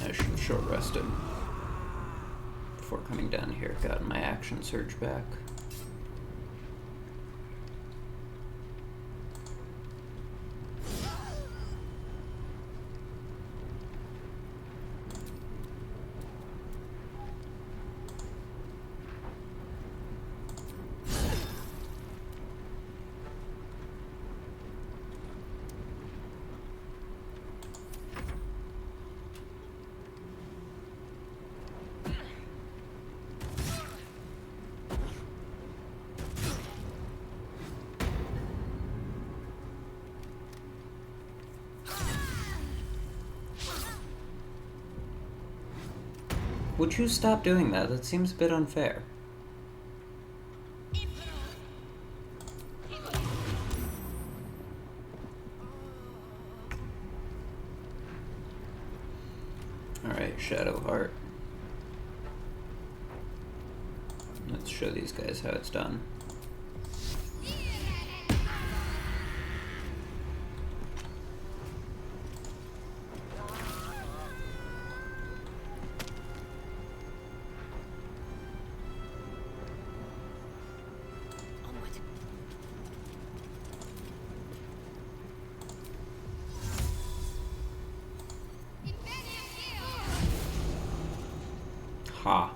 I should have short rested before coming down here. Gotten my action surge back. Would you stop doing that? That seems a bit unfair. Alright, Shadowheart. Let's show these guys how it's done. Ha.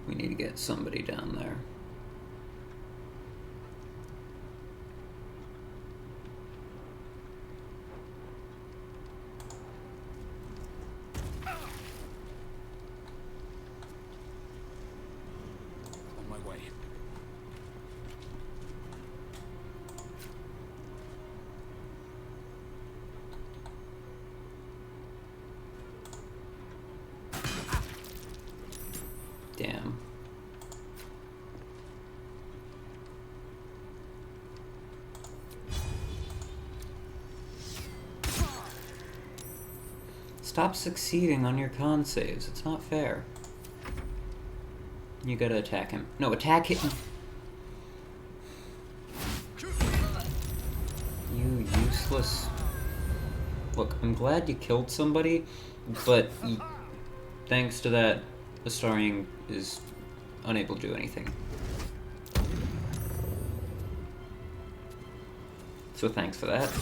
We need to get somebody down there. On my way. Stop succeeding on your con saves. It's not fair. You gotta attack him. No, attack him! You useless... Look, I'm glad you killed somebody, but thanks to that, Astarion is unable to do anything. So thanks for that.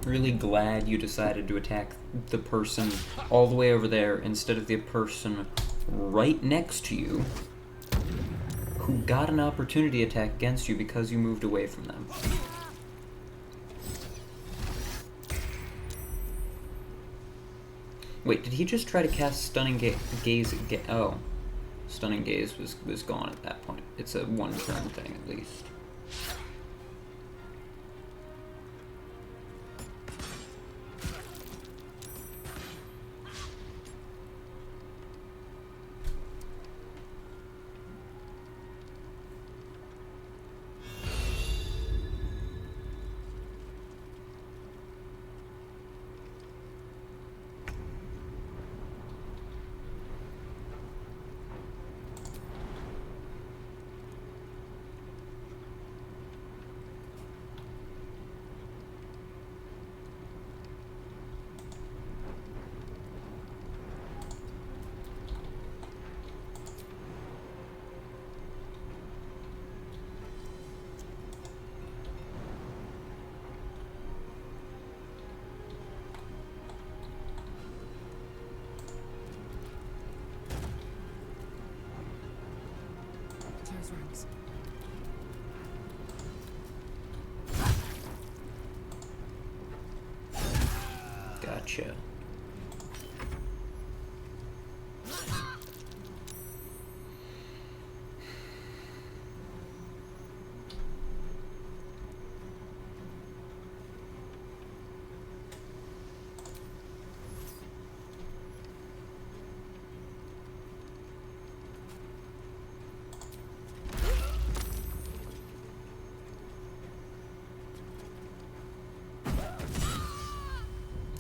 Really glad you decided to attack the person all the way over there instead of the person right next to you who got an opportunity attack against you because you moved away from them. Wait, did he just try to cast Stunning Gaze? Oh. Stunning Gaze was gone at that point. It's a one-turn thing, at least. Close ranks. Gotcha.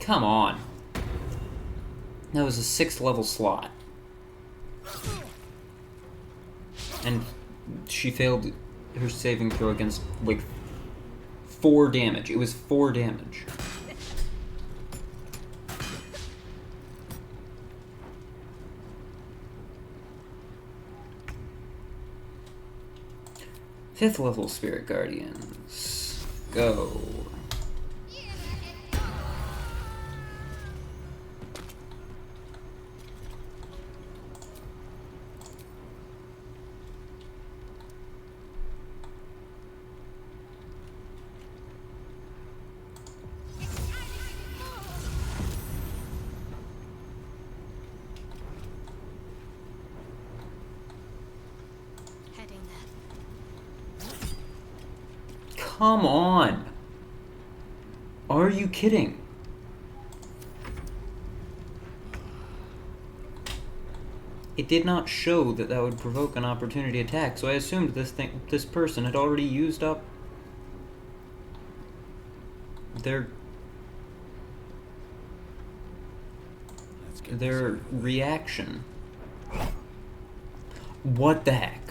Come on. That was a 6th level slot. And she failed her saving throw against, like, 4 damage. It was 4 damage. Fifth level Spirit Guardians. Go. Come on! Are you kidding? It did not show that that would provoke an opportunity attack, so I assumed this person had already used up their reaction. What the heck?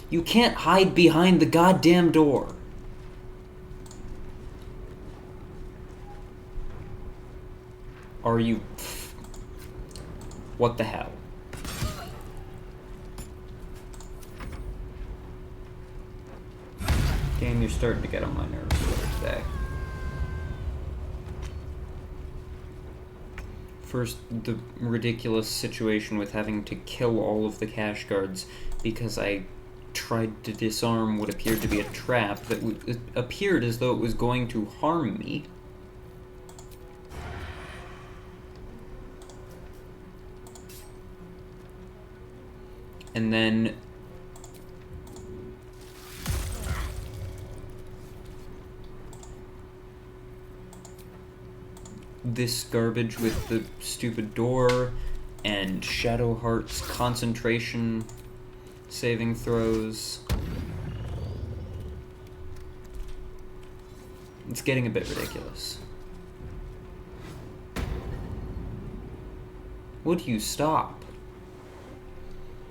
You can't hide behind the goddamn door. Are you... What the hell? Game, you're starting to get on my nerves today. First, the ridiculous situation with having to kill all of the cash guards because I tried to disarm what appeared to be a trap that appeared as though it was going to harm me. And then this garbage with the stupid door and Shadowheart's concentration saving throws. It's getting a bit ridiculous. Would you stop?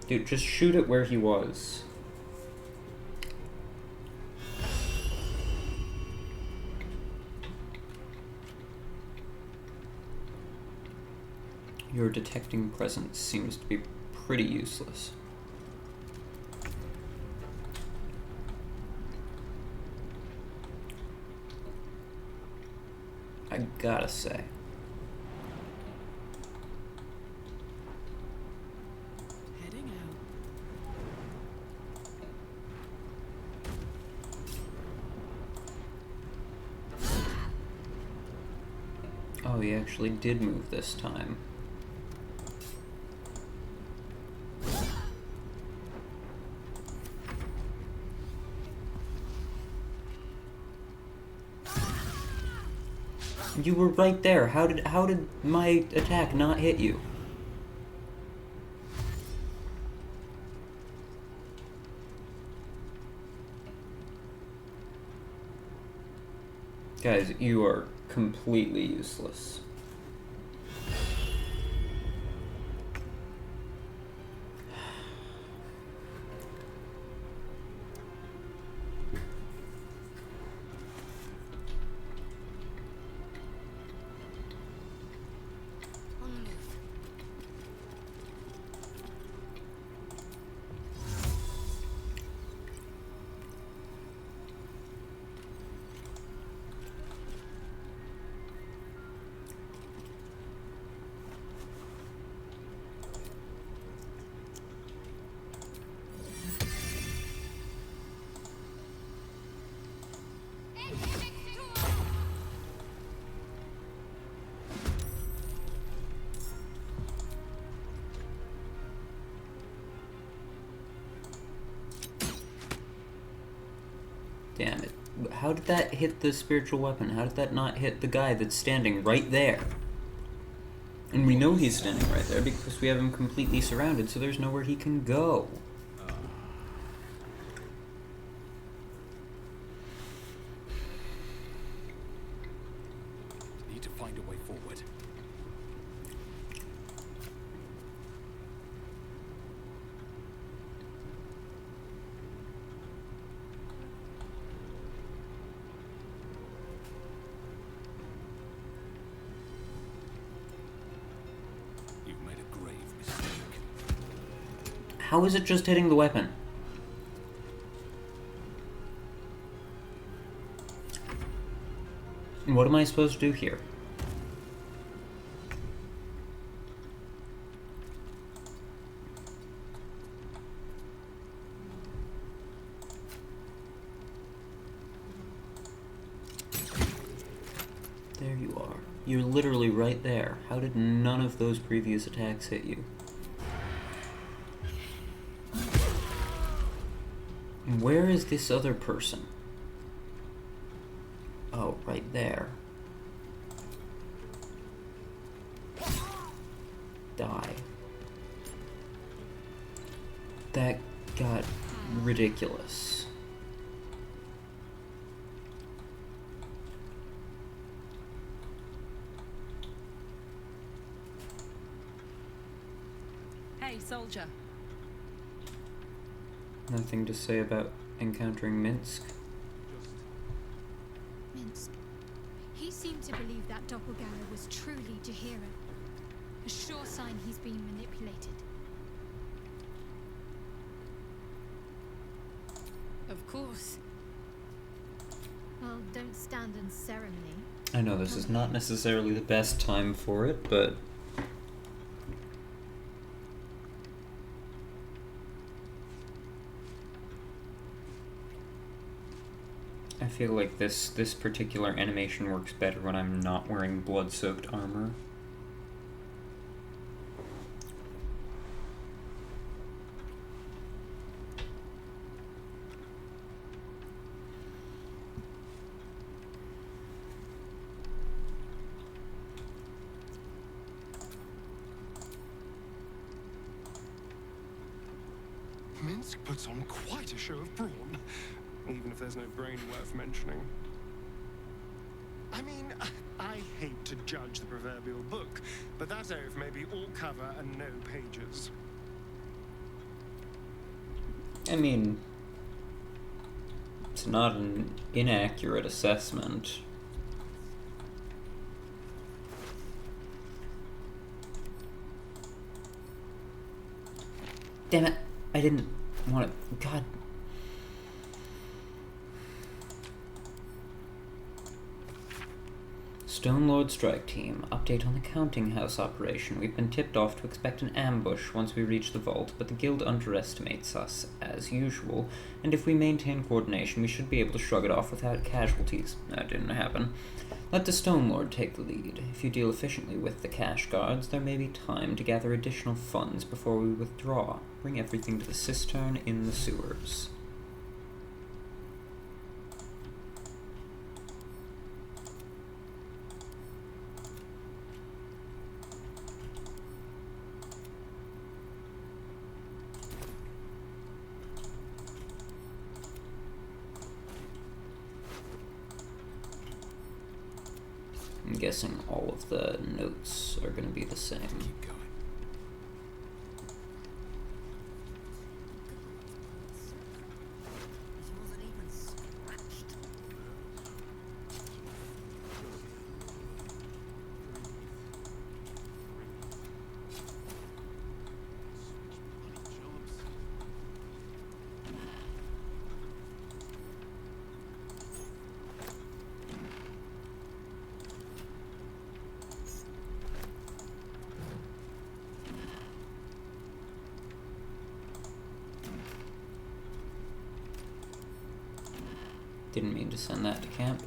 Dude, just shoot it where he was. Your detecting presence seems to be pretty useless. I gotta say. Heading out. Oh, he actually did move this time. You were right there. How did my attack not hit you? Guys, you are completely useless. On the move. Damn it. How did that hit the spiritual weapon? How did that not hit the guy that's standing right there? And we know he's standing right there because we have him completely surrounded, so there's nowhere he can go. Need to find a way forward. You've made a grave mistake. How is it just hitting the weapon? What am I supposed to do here? There you are. You're literally right there. How did none of those previous attacks hit you? Where is this other person? Oh, right there. Die. That got ridiculous. Hey, soldier. Nothing to say about encountering Minsc. Minsc. He seemed to believe that doppelganger was truly Jahira. A sure sign he's been manipulated. Of course. Well, don't stand in ceremony. I know this is not necessarily the best time for it, but I feel like this particular animation works better when I'm not wearing blood-soaked armor. Minsc puts on quite a show of brawn, even if there's no brain worth mentioning. I mean, I hate to judge the proverbial book, but that oaf may be all cover and no pages. I mean, it's not an inaccurate assessment. Damn it, I didn't want it. God. Stone Lord Strike Team. Update on the counting house operation. We've been tipped off to expect an ambush once we reach the vault, but the guild underestimates us, as usual, and if we maintain coordination, we should be able to shrug it off without casualties. That didn't happen. Let the Stone Lord take the lead. If you deal efficiently with the cash guards, there may be time to gather additional funds before we withdraw. Bring everything to the cistern in the sewers. I'm guessing all of the notes are going to be the same. Keep going. Didn't mean to send that to camp.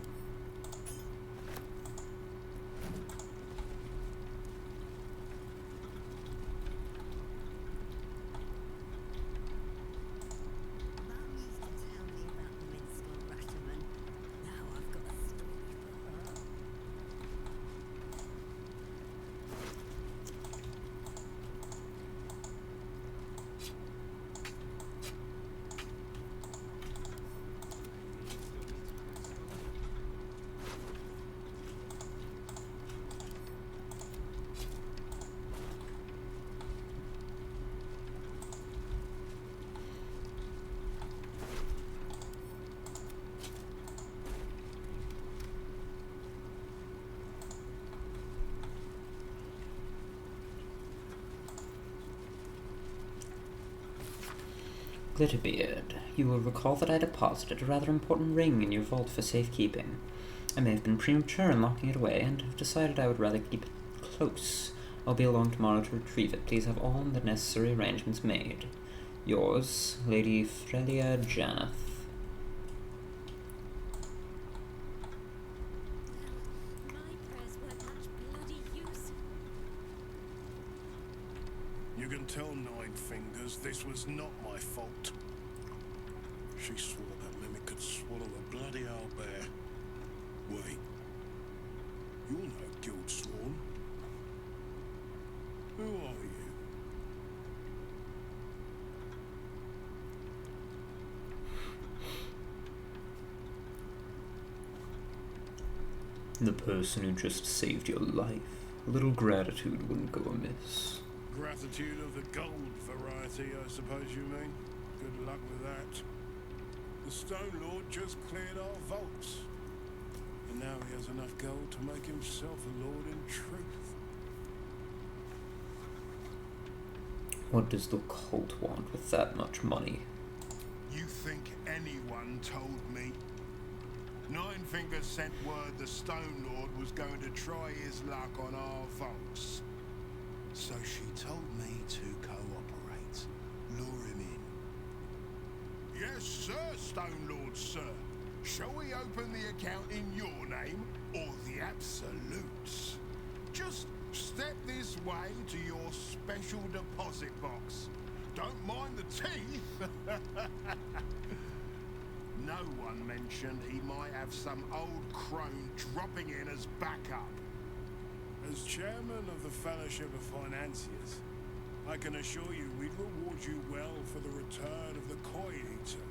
Glitterbeard, you will recall that I deposited a rather important ring in your vault for safekeeping. I may have been premature in locking it away, and have decided I would rather keep it close. I'll be along tomorrow to retrieve it. Please have all the necessary arrangements made. Yours, Lady Frelia Janeth. You can tell Nine Fingers this was not my fault. She swore that mimic could swallow a bloody owlbear. Wait. You're no guild sworn. Who are you? The person who just saved your life. A little gratitude wouldn't go amiss. Gratitude of the gold variety, I suppose you mean. Good luck with that. The Stone Lord just cleared our vaults. And now he has enough gold to make himself a lord in truth. What does the cult want with that much money? You think anyone told me? Nine Fingers sent word the Stone Lord was going to try his luck on our vaults. So she told me to cooperate. Lure him in. Yes, sir, Stone Lord, sir. Shall we open the account in your name or the Absolute's? Just step this way to your special deposit box. Don't mind the teeth. No one mentioned he might have some old crone dropping in as backup. As chairman of the Fellowship of Financiers, I can assure you we'd reward you well for the return of the coin he took.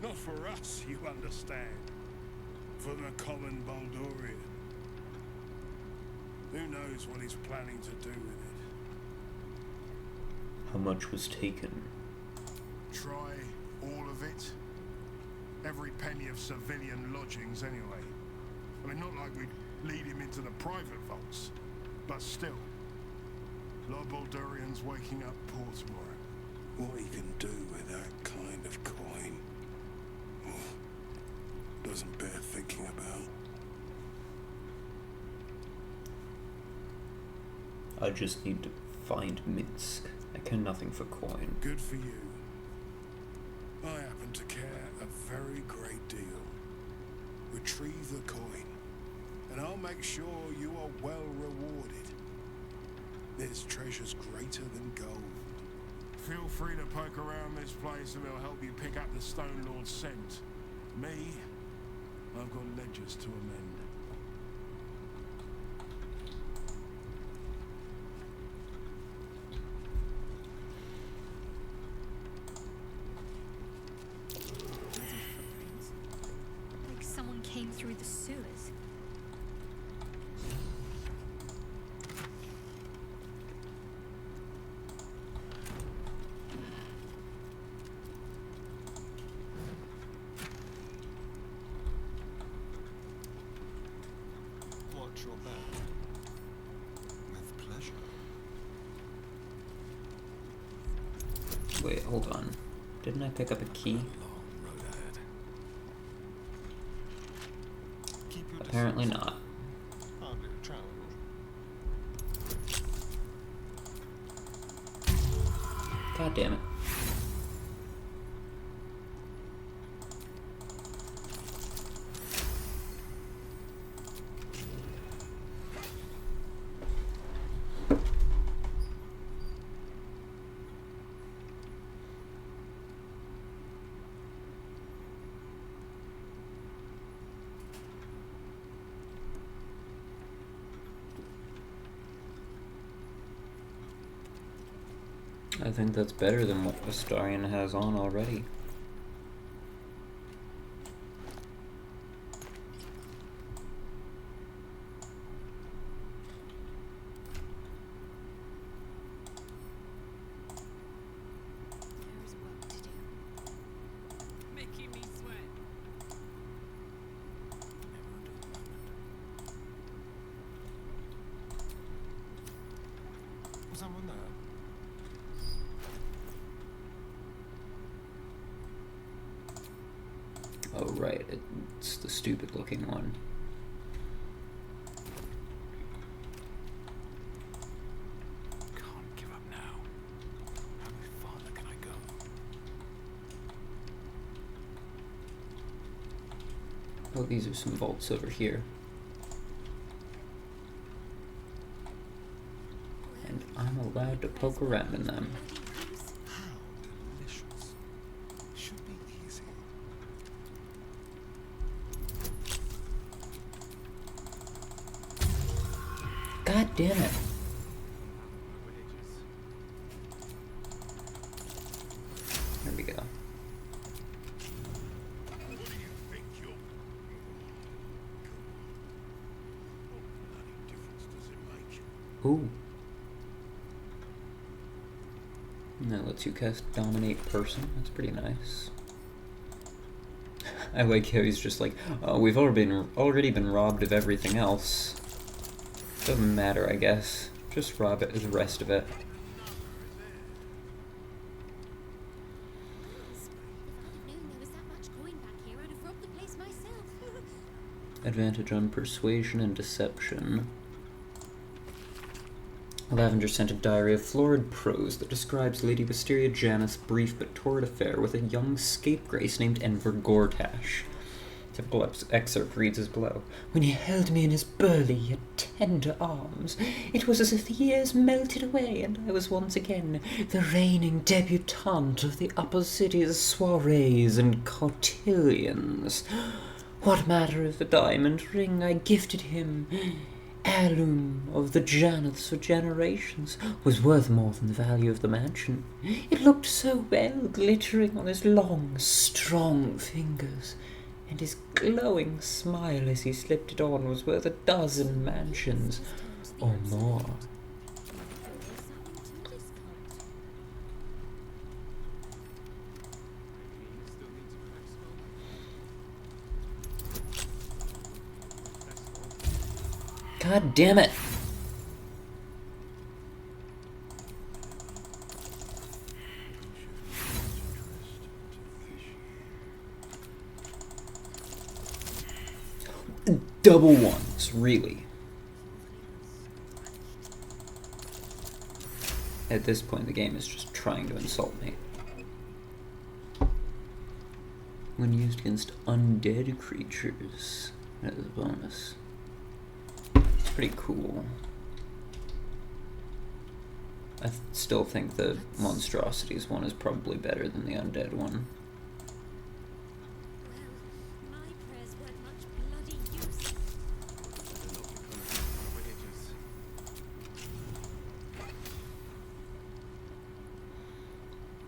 Not for us, you understand. For the common Baldurian. Who knows what he's planning to do with it? How much was taken? Try all of it? Every penny of civilian lodgings, anyway. I mean, not like we'd lead him into the private vaults, but still. A lot of Baldurians waking up poor tomorrow. What he can do with that kind of coin doesn't bear thinking about. I just need to find Minsc. I care nothing for coin. Good for you. I happen to care a very great deal. Retrieve the coin, and I'll make sure you are well rewarded. There's treasures greater than gold. Feel free to poke around this place and it'll help you pick up the Stone Lord's scent. Me, I've got ledgers to amend. Like someone came through the sewers. Watch your back. With pleasure. Wait, hold on. Didn't I pick up a key? Long road ahead. Keep your Apparently distance. not. Hardly a challenge. God damn it. I think that's better than what Astarion has on already. There is work to do. Making me sweat. Was someone there? Oh right, it's the stupid looking one. Can't give up now. How much farther can I go? Oh, these are some vaults over here. And I'm allowed to poke around in them. How delicious. Should be easy. God damn it. There we go. What do you think you're... What bloody difference does it make? Ooh. And that lets you cast Dominate Person. That's pretty nice. I like how he's just like, oh, we've already been robbed of everything else. Doesn't matter, I guess. Just rob it as the rest of it. If I'd have known there was that much coin back here, I'd have robbed the place myself. Advantage on Persuasion and Deception. Lavender sent a diary of florid prose that describes Lady Wisteria Janus' brief but torrid affair with a young scapegrace named Enver Gortash. Typical excerpt reads as below. When he held me in his burly yet tender arms, it was as if the years melted away and I was once again the reigning debutante of the upper city's soirees and cotillions. What matter if the diamond ring I gifted him heirloom of the Janeths for generations, was worth more than the value of the mansion. It looked so well, glittering on his long, strong fingers, and his glowing smile as he slipped it on was worth 12 mansions or more. God damn it! Double ones, really. At this point, the game is just trying to insult me. When used against undead creatures, that is a bonus. It's pretty cool. I still think the monstrosities one is probably better than the undead one.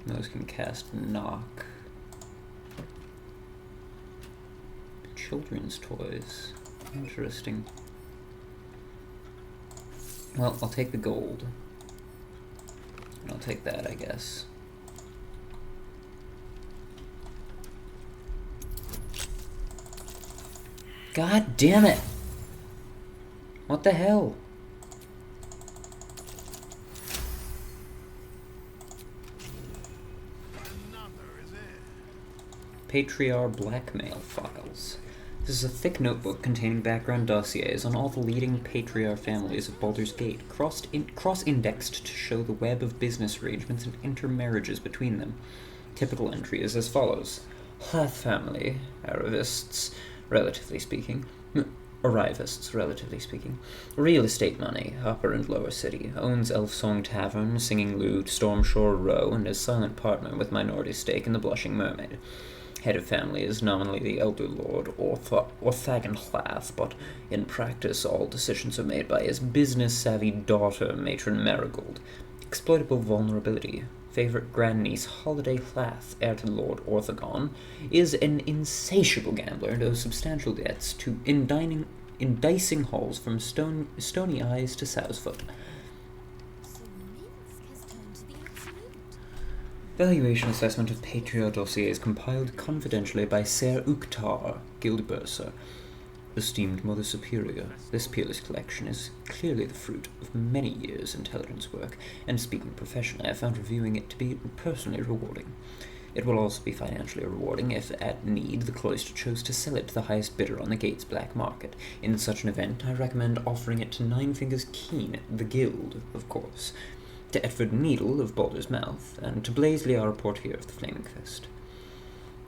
Those can cast knock. Children's toys. Interesting. Well, I'll take the gold. And I'll take that, I guess. God damn it! What the hell? Patriarch blackmail files. This is a thick notebook containing background dossiers on all the leading patriarch families of Baldur's Gate, cross-indexed to show the web of business arrangements and intermarriages between them. Typical entry is as follows. Hath family, arrivists, relatively speaking. Real estate money, upper and lower city. Owns Elf Song Tavern, Singing Lute, Stormshore Row, and is silent partner with minority stake in the Blushing Mermaid. Head of family is nominally the Elder Lord Orthagenhlath, but in practice all decisions are made by his business-savvy daughter, Matron Marigold. Exploitable vulnerability. Favorite grandniece Holiday Hlath, heir to Lord Orthagon, is an insatiable gambler and owes substantial debts to in dicing halls from Stony Eyes to Sowsfoot. Valuation assessment of Patriarch dossiers compiled confidentially by Ser Uktar, Guildbursar. Esteemed Mother Superior, this peerless collection is clearly the fruit of many years' intelligence work, and speaking professionally, I found reviewing it to be personally rewarding. It will also be financially rewarding if, at need, the cloister chose to sell it to the highest bidder on the Gate's black market. In such an event, I recommend offering it to Nine Fingers Keen, the Guild, of course, to Edward Needle of Baldur's Mouth, and to Blaisley, our portier of the Flaming Fist.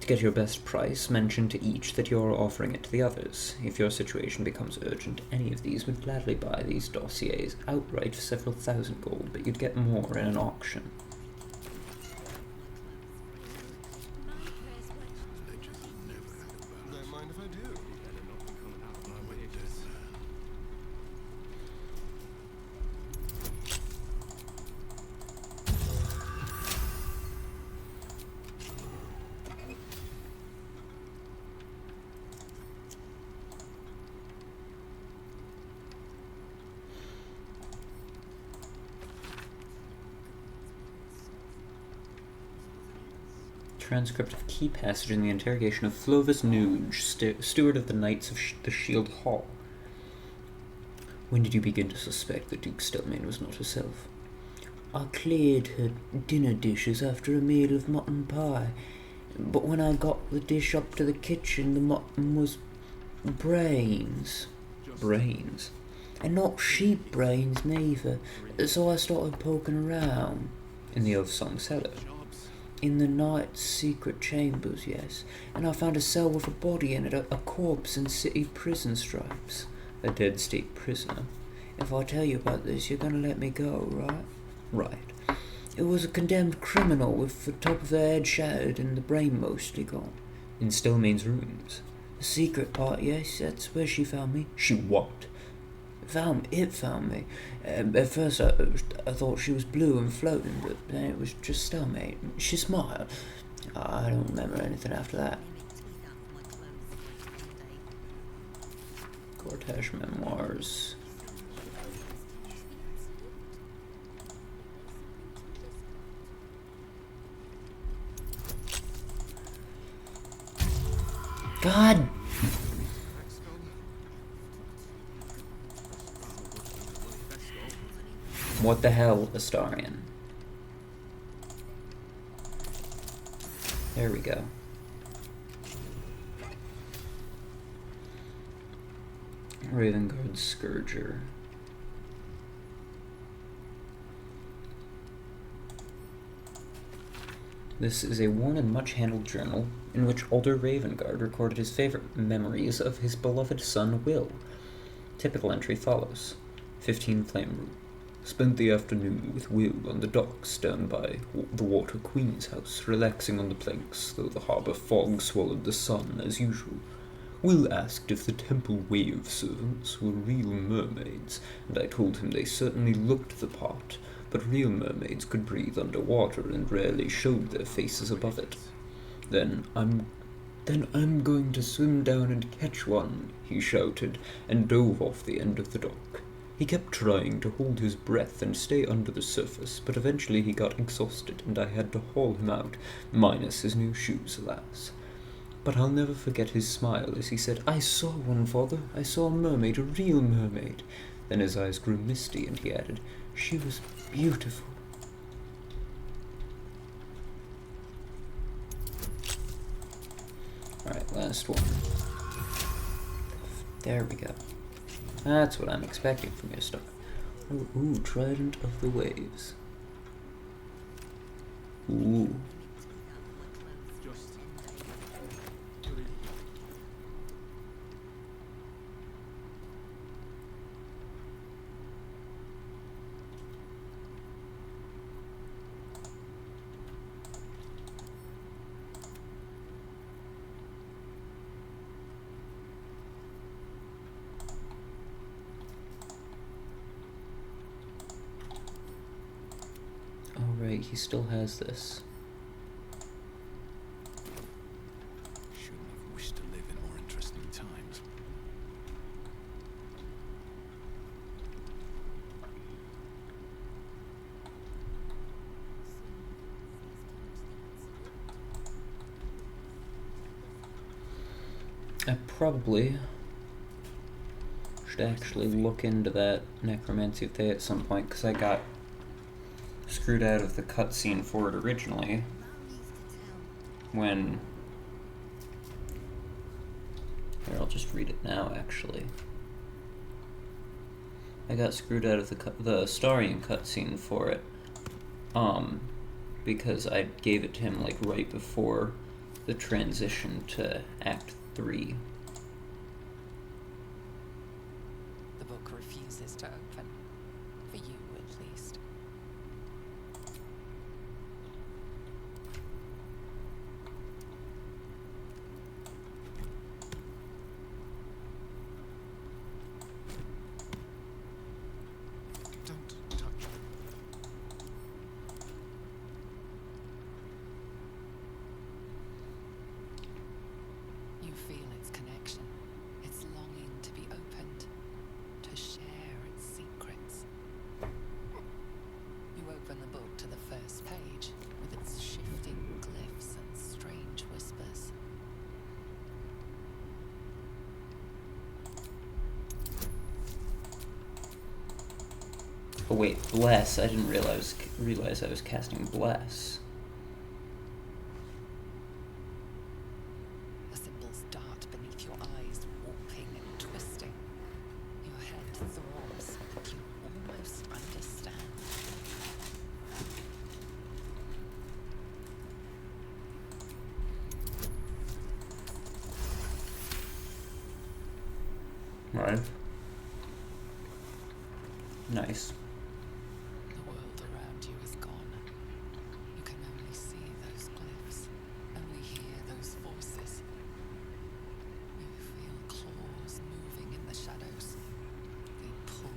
To get your best price, mention to each that you are offering it to the others. If your situation becomes urgent, any of these would gladly buy these dossiers outright for several thousand gold, but you'd get more in an auction. Don't mind if I do. Transcript of key passage in the interrogation of Flovis Nuge, steward of the Knights of the Shield Hall. When did you begin to suspect that Duke Stelmane was not herself? I cleared her dinner dishes after a meal of mutton pie, but when I got the dish up to the kitchen, the mutton was brains. Brains? And not sheep brains neither, so I started poking around. In the Oathsong cellar? In the Knight's secret chambers, yes, and I found a cell with a body in it, a corpse in city prison stripes. A dead state prisoner. If I tell you about this, you're gonna let me go, right? Right. It was a condemned criminal with the top of their head shattered and the brain mostly gone. In Stelmane's rooms? The secret part, yes, that's where she found me. She what? found me. At first I thought she was blue and floating, but then it was just stalemate. She smiled. I don't remember anything after that. Cortege Memoirs. God! What the hell, Astarion? There we go. Ravengard's Scourger. This is a worn and much-handled journal in which older Ravengard recorded his favorite memories of his beloved son Will. Typical entry follows. 15 Flame Root. Spent the afternoon with Will on the docks down by the Water Queen's house, relaxing on the planks, though the harbour fog swallowed the sun as usual. Will asked if the temple wave servants were real mermaids, and I told him they certainly looked the part, but real mermaids could breathe underwater and rarely showed their faces above it. Then I'm going to swim down and catch one, he shouted, and dove off the end of the dock. He kept trying to hold his breath and stay under the surface, but eventually he got exhausted, and I had to haul him out, minus his new shoes, alas. But I'll never forget his smile as he said, I saw one, father. I saw a mermaid, a real mermaid. Then his eyes grew misty, and he added, she was beautiful. Alright, last one. There we go. That's what I'm expecting from your stuff. Oh, ooh, Trident of the Waves. Ooh. Alright, he still has this. Shouldn't have wished to live in more interesting times. I probably should actually look into that necromancy thing at some point, because I got screwed out of the cutscene for it originally when... Here, I'll just read it now, actually. I got screwed out of the Astarion cutscene for it, because I gave it to him, like, right before the transition to Act 3. The book refuses to open. For you, at least. Don't touch it. You feel its connection, its longing to be opened, to share its secrets. You open the book to the first page, with its shifting glyphs and strange whispers. Oh wait, Bless. I didn't realize I was casting Bless. The symbols dart beneath your eyes, warping and twisting. Your head throbs, but you almost understand. Right. Nice. The world around you is gone. You can only see those glyphs, only hear those voices. You feel claws moving in the shadows. They pull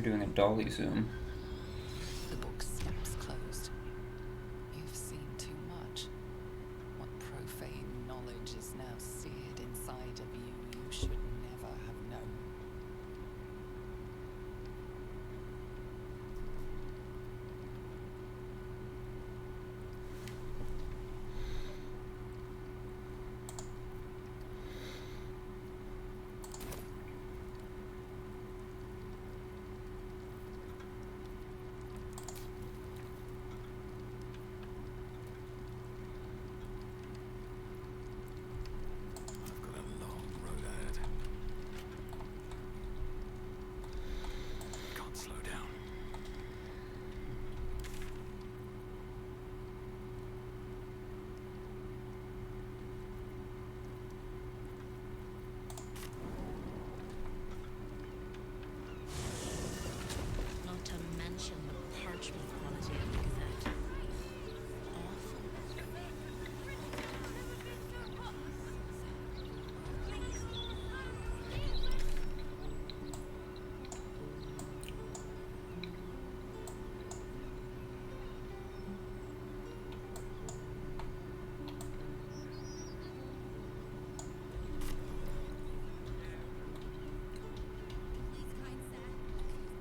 doing a dolly zoom. The book snaps closed. You've seen too much. What profane knowledge is now seared inside of you should never have known. I've got a long road ahead. Can't slow down. Not to mention the parchment quality of the Gazette. Awful.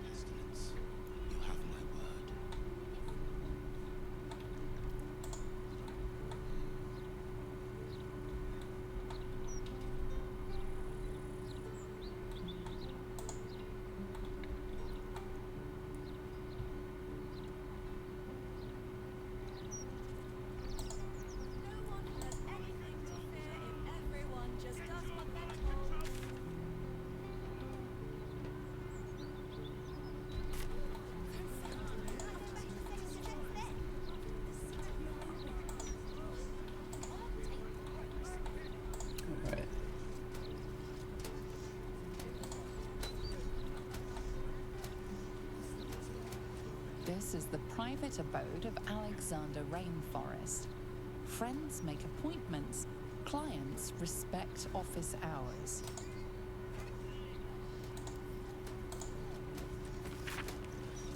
Pestilence, you have my word. Alright. This is the private abode of Alexander Rainforest. Friends make appointments. Clients respect office hours.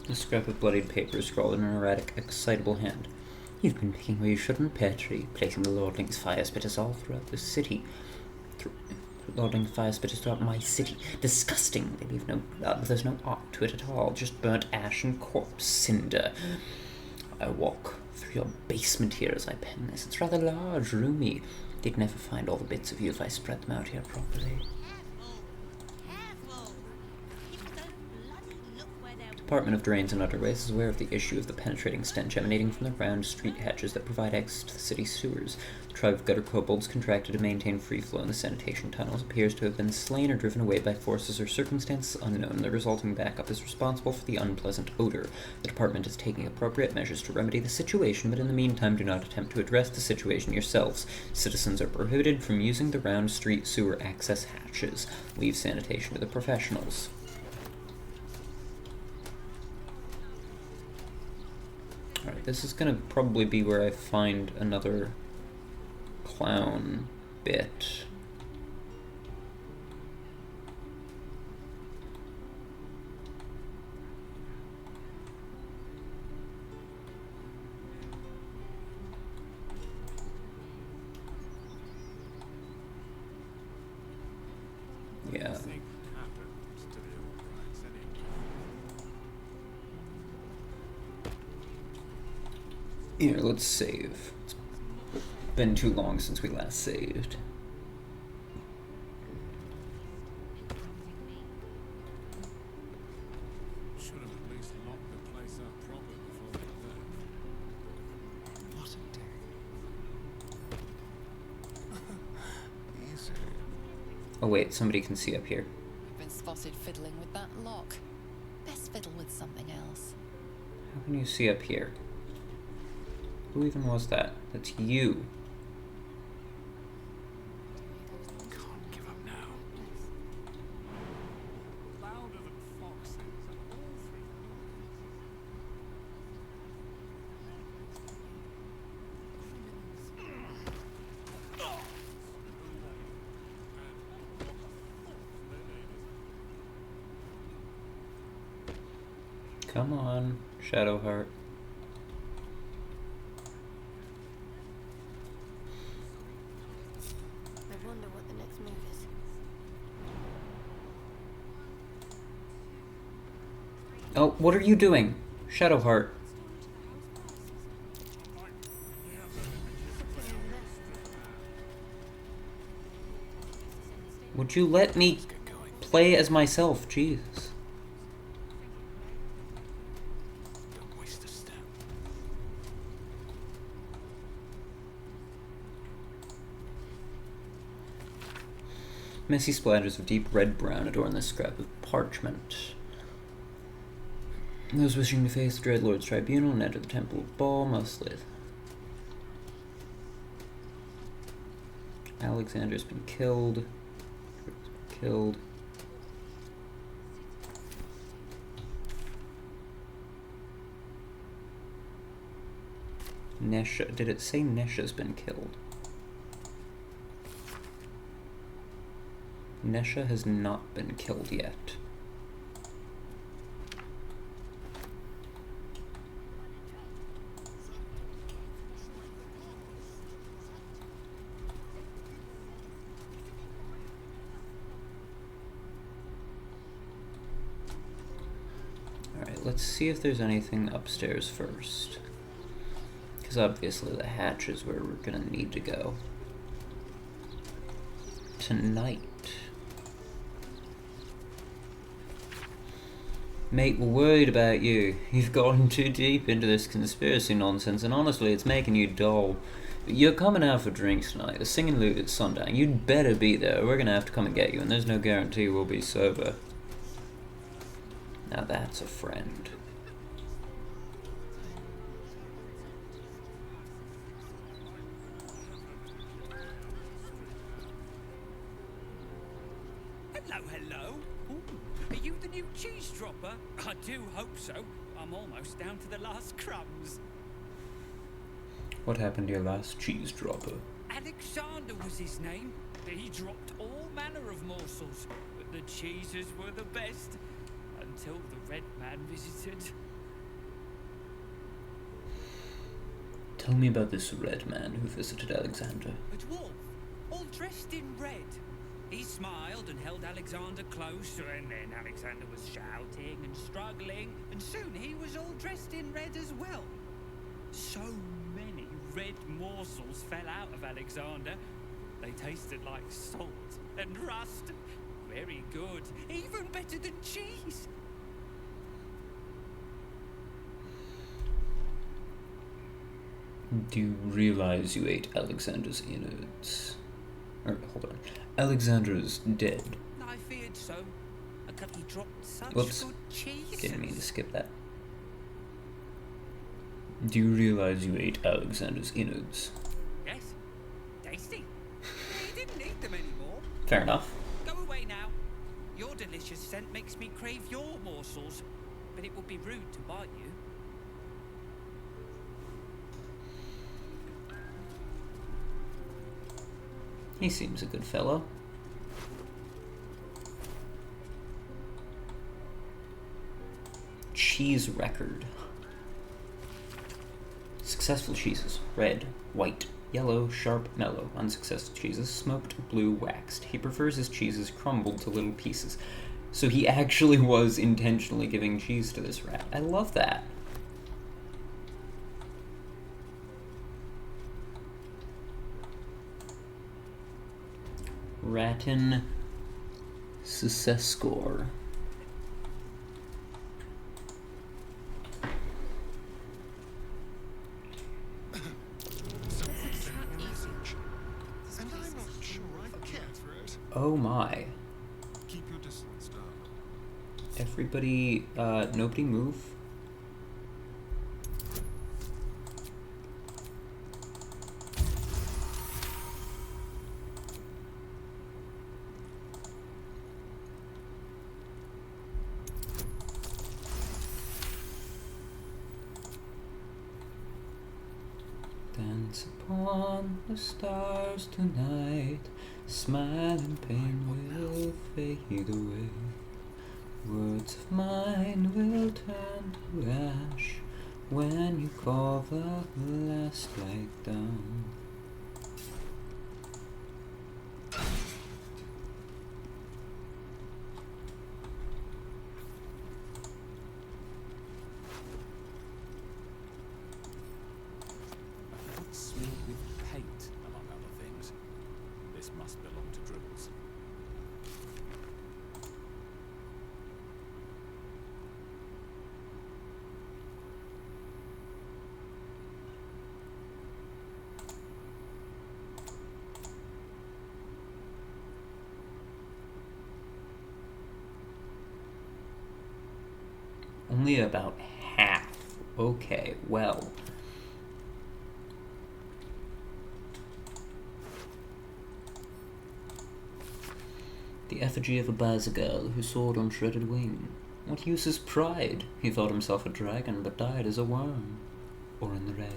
A scrap of bloodied paper scrawled in an erratic, excitable hand. You've been picking where you shouldn't, Petrie, placing the lordling's fire spitters all throughout the city. Lordling fire spitters throughout my city. Disgusting! They leave no blood. There's no art to it at all. Just burnt ash and corpse cinder. I walk through your basement here as I pen this. It's rather large, roomy. They'd never find all the bits of you if I spread them out here properly. Department of Drains and Waterways is aware of the issue of the penetrating stench emanating from the round street hatches that provide access to the city's sewers. The tribe of gutter kobolds contracted to maintain free flow in the sanitation tunnels appears to have been slain or driven away by forces or circumstances unknown. The resulting backup is responsible for the unpleasant odor. The department is taking appropriate measures to remedy the situation, but in the meantime do not attempt to address the situation yourselves. Citizens are prohibited from using the round street sewer access hatches. Leave sanitation to the professionals. Alright, this is gonna probably be where I find another clown bit. Yeah. Here, let's save. It's been too long since we last saved. Should have at least locked the place up proper before we left. What a day. Easy. Oh wait, somebody can see up here. You've been spotted fiddling with that lock. Best fiddle with something else. How can you see up here? Who even was that? That's you. Can't give up now. Louder than foxes and all three. Come on, Shadowheart. I wonder what the next move is. Oh, what are you doing? Shadowheart. Would you let me play as myself? Jeez. Don't waste a step. Messy splatters of deep red-brown adorn this scrap of parchment. Those wishing to face the Dreadlord's tribunal and enter the Temple of Baal must live. Alexander's been killed. Killed. Nesha. Did it say Nesha's been killed? Nesha has not been killed yet. Alright, let's see if there's anything upstairs first. Because obviously the hatch is where we're gonna need to go. Tonight. Mate, we're worried about you. You've gotten too deep into this conspiracy nonsense, and honestly, it's making you dull. You're coming out for drinks tonight. The singing loot at sundown. You'd better be there. We're gonna have to come and get you, and there's no guarantee we'll be sober. Now that's a friend. Hello, hello. Ooh, are you the new cheese dropper? I do hope so. I'm almost down to the last crumbs. What happened to your last cheese dropper? Alexander was his name. He dropped all manner of morsels, but the cheeses were the best. Until the Red Man visited. Tell me about this Red Man who visited Alexander. A dwarf, all dressed in red. He smiled and held Alexander close, and then Alexander was shouting and struggling, and soon he was all dressed in red as well. So many red morsels fell out of Alexander. They tasted like salt and rust. Very good, even better than cheese. Do you realize you ate Alexander's innards? Or, hold on. Alexander's dead. I feared so. He dropped such Whoops. good cheese. Didn't mean to skip that. Do you realize you ate Alexander's innards? Yes. Tasty. He didn't eat them anymore. Fair enough. Go away now. Your delicious scent makes me crave your morsels, but it would be rude to bite you. He seems a good fellow. Cheese record. Successful cheeses. Red, white, yellow, sharp, mellow. Unsuccessful cheeses. Smoked, blue, waxed. He prefers his cheeses crumbled to little pieces. So he actually was intentionally giving cheese to this rat. I love that. Ratten Successcore. And I'm not sure I care for it. Oh my. Keep your distance, darling. Everybody, nobody move. Dance upon the stars tonight, smile and pain will fade away. Words of mine will turn to ash when you call the last light down. Smeared with paint, among other things. This must belong to Dribbles. Only about half. Okay, well. The effigy of a Bazagirl who soared on shredded wing. What use is pride? He thought himself a dragon, but died as a worm. Or in the red.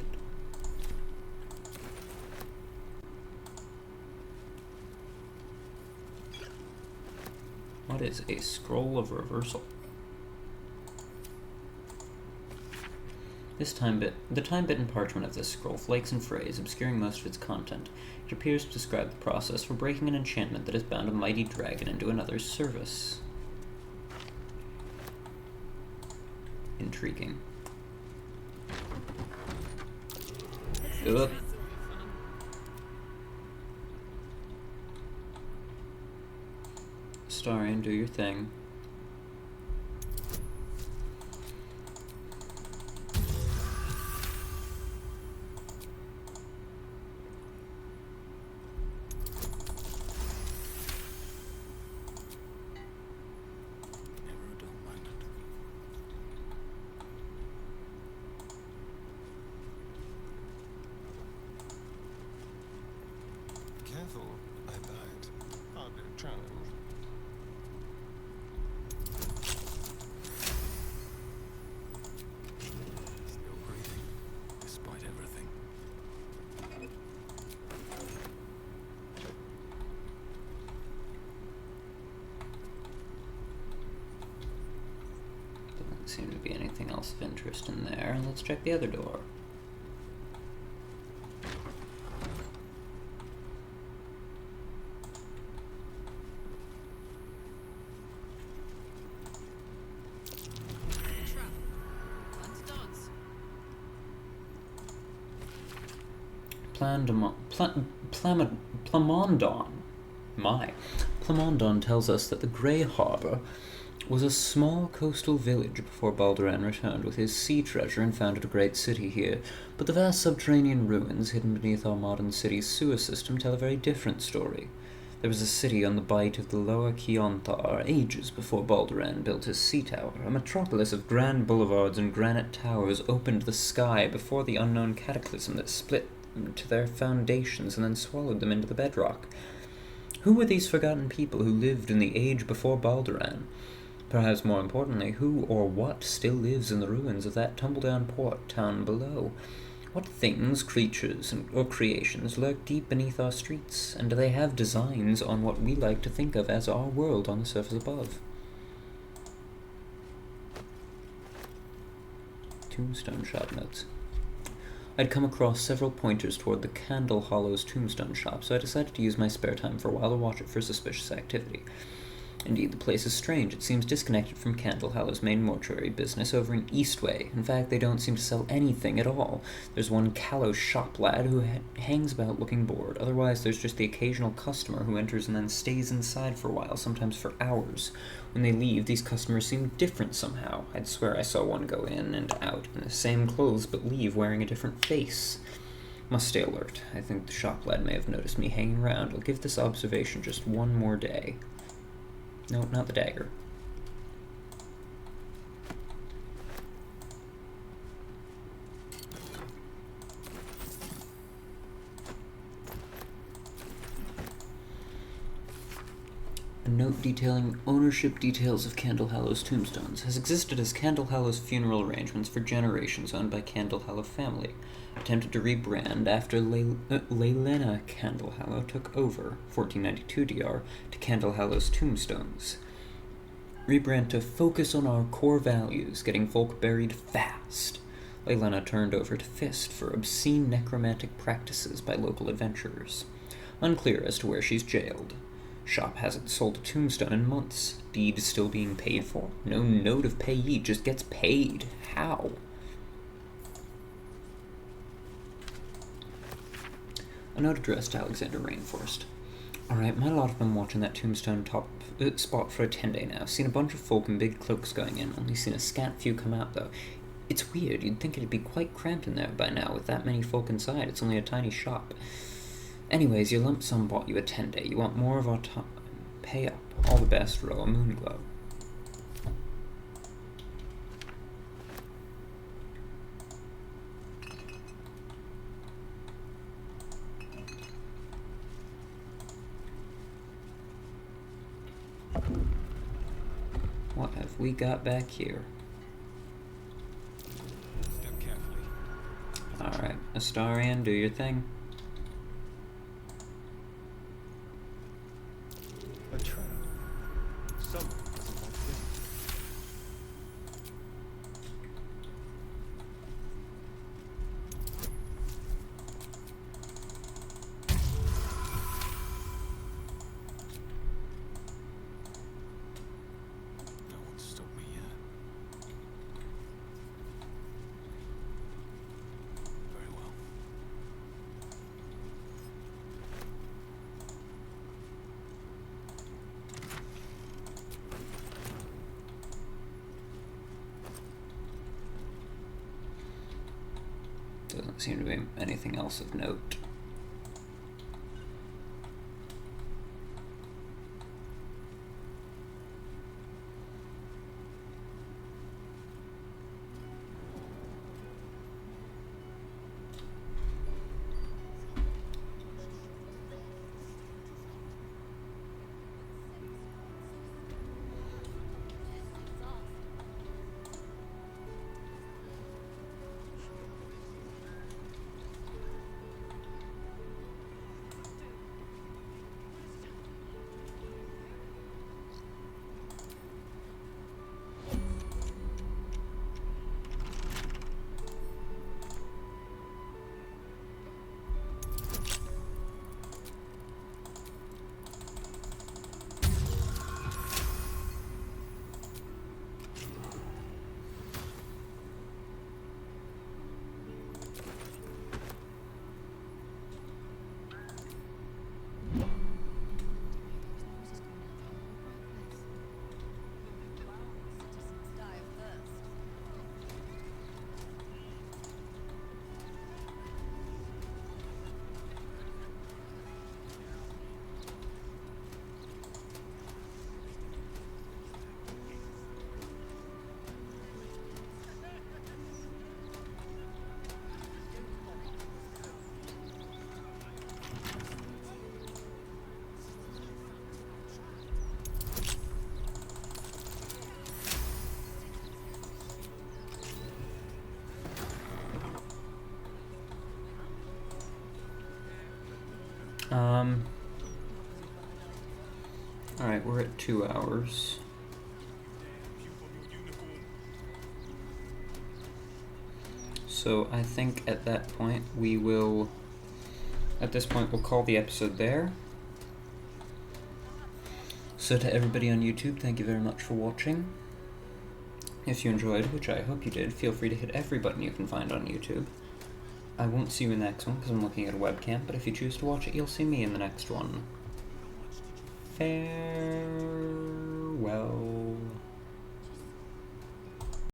What is a scroll of reversal? The time-bitten parchment of this scroll flakes and frays, obscuring most of its content. It appears to describe the process for breaking an enchantment that has bound a mighty dragon into another's service. Intriguing. Ugh. Starian, do your thing. Careful, I died. Hardly a challenge. Still breathing, despite everything. Doesn't seem to be anything else of interest in there. Let's check the other door. Plamondon. Plamondon tells us that the Grey Harbor was a small coastal village before Baldur returned with his sea treasure and founded a great city here, but the vast subterranean ruins hidden beneath our modern city's sewer system tell a very different story. There was a city on the bight of the lower Kionthar ages before Baldur built his sea tower, a metropolis of grand boulevards and granite towers opened the sky before the unknown cataclysm that split to their foundations and then swallowed them into the bedrock. Who were these forgotten people who lived in the age before Baldur? Perhaps more importantly, who or what still lives in the ruins of that tumble-down port town below? What things, creatures, or creations lurk deep beneath our streets, and do they have designs on what we like to think of as our world on the surface above? Tombstone shop notes. I'd come across several pointers toward the Candle Hollow's tombstone shop, so I decided to use my spare time for a while to watch it for suspicious activity. Indeed, the place is strange. It seems disconnected from Candle Hollow's main mortuary business over in Eastway. In fact, they don't seem to sell anything at all. There's one callow shop lad who hangs about looking bored. Otherwise, there's just the occasional customer who enters and then stays inside for a while, sometimes for hours. When they leave, these customers seem different somehow. I'd swear I saw one go in and out in the same clothes but leave wearing a different face. Must stay alert. I think the shop lad may have noticed me hanging around. I'll give this observation just one more day. No, not the dagger. A note detailing ownership details of Candle Hollow's tombstones has existed as Candle Hollow's funeral arrangements for generations, owned by Candle Hollow family. Attempted to rebrand after Leilena Candle Hollow took over, 1492 DR, to Candle Hollow's tombstones. rebrand to focus on our core values, getting folk buried fast. Leilena turned over to Fist for obscene necromantic practices by local adventurers. Unclear as to where she's jailed. Shop hasn't sold a tombstone in months. Deed still being paid for. No note of payee, just gets paid. How? A note addressed to Alexander Rainforest. Alright, my lot have been watching that tombstone top spot for a 10-day now. Seen a bunch of folk in big cloaks going in. Only seen a scant few come out, though. It's weird. You'd think it'd be quite cramped in there by now with that many folk inside. It's only a tiny shop. Anyways, your lump sum bought you a 10-day. You want more of our time? Pay up. All the best, Roa Moonglow. What have we got back here? Step carefully. Alright, Astarion, do your thing. A trap. Someone doesn't like this. No one's stopped me yet. Very well. Doesn't seem to be anything else of note. Alright, we're at 2 hours. So I think at that point we will, at this point we'll call the episode there. So to everybody on YouTube, thank you very much for watching. If you enjoyed, which I hope you did, feel free to hit every button you can find on YouTube. I won't see you in the next one because I'm looking at a webcam, but if you choose to watch it, you'll see me in the next one. Farewell.